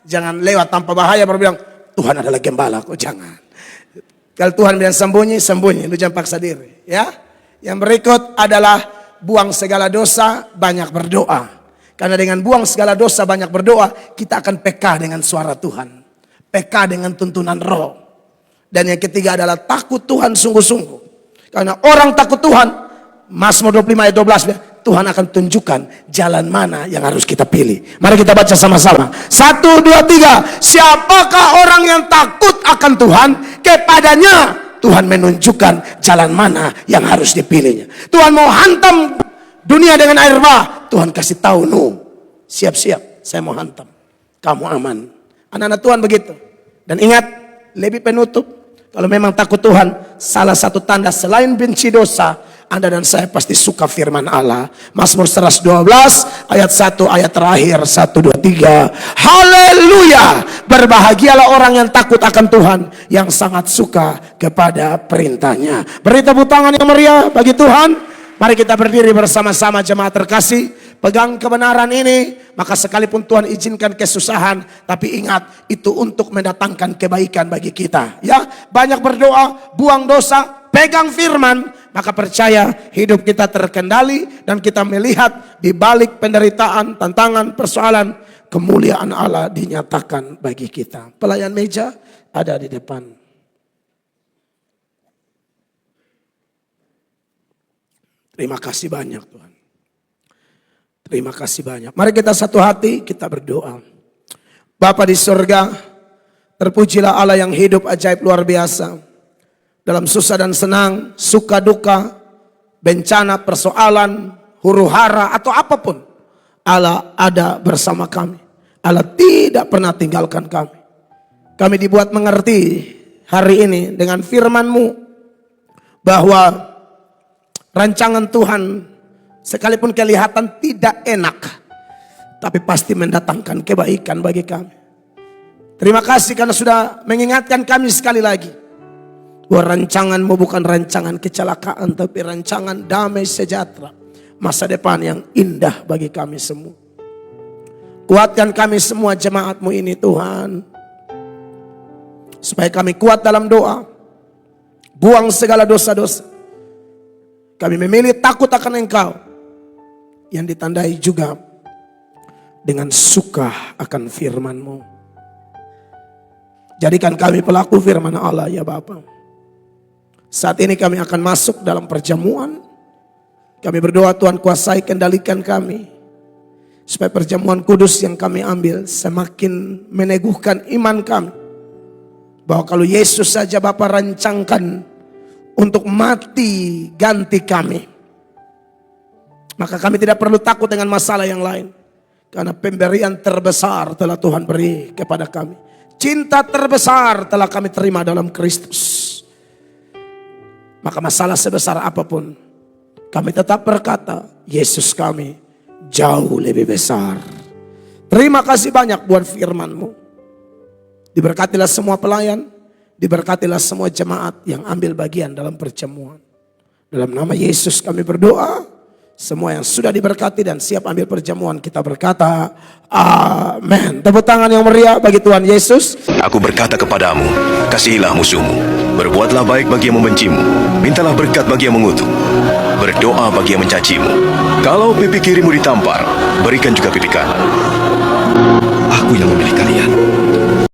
Jangan lewat tanpa bahaya baru bilang Tuhan adalah gembala. Kok jangan. Kalau Tuhan bilang sembunyi, lu jangan paksa diri ya. Yang berikut adalah buang segala dosa, banyak berdoa. Karena dengan buang segala dosa banyak berdoa, kita akan peka dengan suara Tuhan. Peka dengan tuntunan roh. Dan yang ketiga adalah takut Tuhan sungguh-sungguh. Karena orang takut Tuhan, Mazmur 25 ayat 12, Tuhan akan tunjukkan jalan mana yang harus kita pilih. Mari kita baca sama-sama. 1, 2, 3. Siapakah orang yang takut akan Tuhan? Kepadanya Tuhan menunjukkan jalan mana yang harus dipilihnya. Tuhan mau hantam dunia dengan air bah. Tuhan kasih tahu Nuh, siap-siap, saya mau hantam. Kamu aman. Anak-anak Tuhan begitu. Dan ingat, lebih penutup. Kalau memang takut Tuhan, salah satu tanda selain benci dosa, Anda dan saya pasti suka firman Allah. Mazmur 112 ayat 1 ayat terakhir 1, 2, 3. Haleluya. Berbahagialah orang yang takut akan Tuhan, yang sangat suka kepada perintahnya. Beri tepuk tangan yang meriah bagi Tuhan. Mari kita berdiri bersama-sama jemaat terkasih. Pegang kebenaran ini. Maka sekalipun Tuhan izinkan kesusahan. Tapi ingat itu untuk mendatangkan kebaikan bagi kita. Ya, banyak berdoa, buang dosa, pegang firman. Maka percaya hidup kita terkendali. Dan kita melihat di balik penderitaan, tantangan, persoalan. Kemuliaan Allah dinyatakan bagi kita. Pelayan meja ada di depan. Terima kasih banyak Tuhan. Terima kasih banyak. Mari kita satu hati, kita berdoa. Bapa di surga, terpujilah Allah yang hidup ajaib luar biasa. Dalam susah dan senang, suka duka, bencana, persoalan, huru hara atau apapun. Allah ada bersama kami. Allah tidak pernah tinggalkan kami. Kami dibuat mengerti hari ini dengan firman-Mu bahwa rancangan Tuhan sekalipun kelihatan tidak enak, tapi pasti mendatangkan kebaikan bagi kami. Terima kasih karena sudah mengingatkan kami sekali lagi bahwa rancangan-Mu bukan rancangan kecelakaan, tapi rancangan damai sejahtera, masa depan yang indah bagi kami semua. Kuatkan kami semua jemaat-Mu ini Tuhan, supaya kami kuat dalam doa, buang segala dosa-dosa. Kami memilih takut akan Engkau, yang ditandai juga dengan suka akan firman-Mu. Jadikan kami pelaku firman Allah ya Bapa. Saat ini kami akan masuk dalam perjamuan. Kami berdoa Tuhan kuasai kendalikan kami. Supaya perjamuan kudus yang kami ambil semakin meneguhkan iman kami. Bahwa kalau Yesus saja Bapa rancangkan untuk mati ganti kami, maka kami tidak perlu takut dengan masalah yang lain. Karena pemberian terbesar telah Tuhan beri kepada kami. Cinta terbesar telah kami terima dalam Kristus. Maka masalah sebesar apapun, kami tetap berkata, Yesus kami jauh lebih besar. Terima kasih banyak buat firman-Mu. Diberkatilah semua pelayan, diberkatilah semua jemaat yang ambil bagian dalam perjamuan. Dalam nama Yesus kami berdoa. Semua yang sudah diberkati dan siap ambil perjamuan, kita berkata, amin. Tepuk tangan yang meriah bagi Tuhan Yesus. Aku berkata kepadamu, kasihilah musuhmu, berbuatlah baik bagi yang membencimu, mintalah berkat bagi yang mengutuk, berdoa bagi yang mencacimu. Kalau pipi kirimu ditampar, berikan juga pipi kanan. Aku yang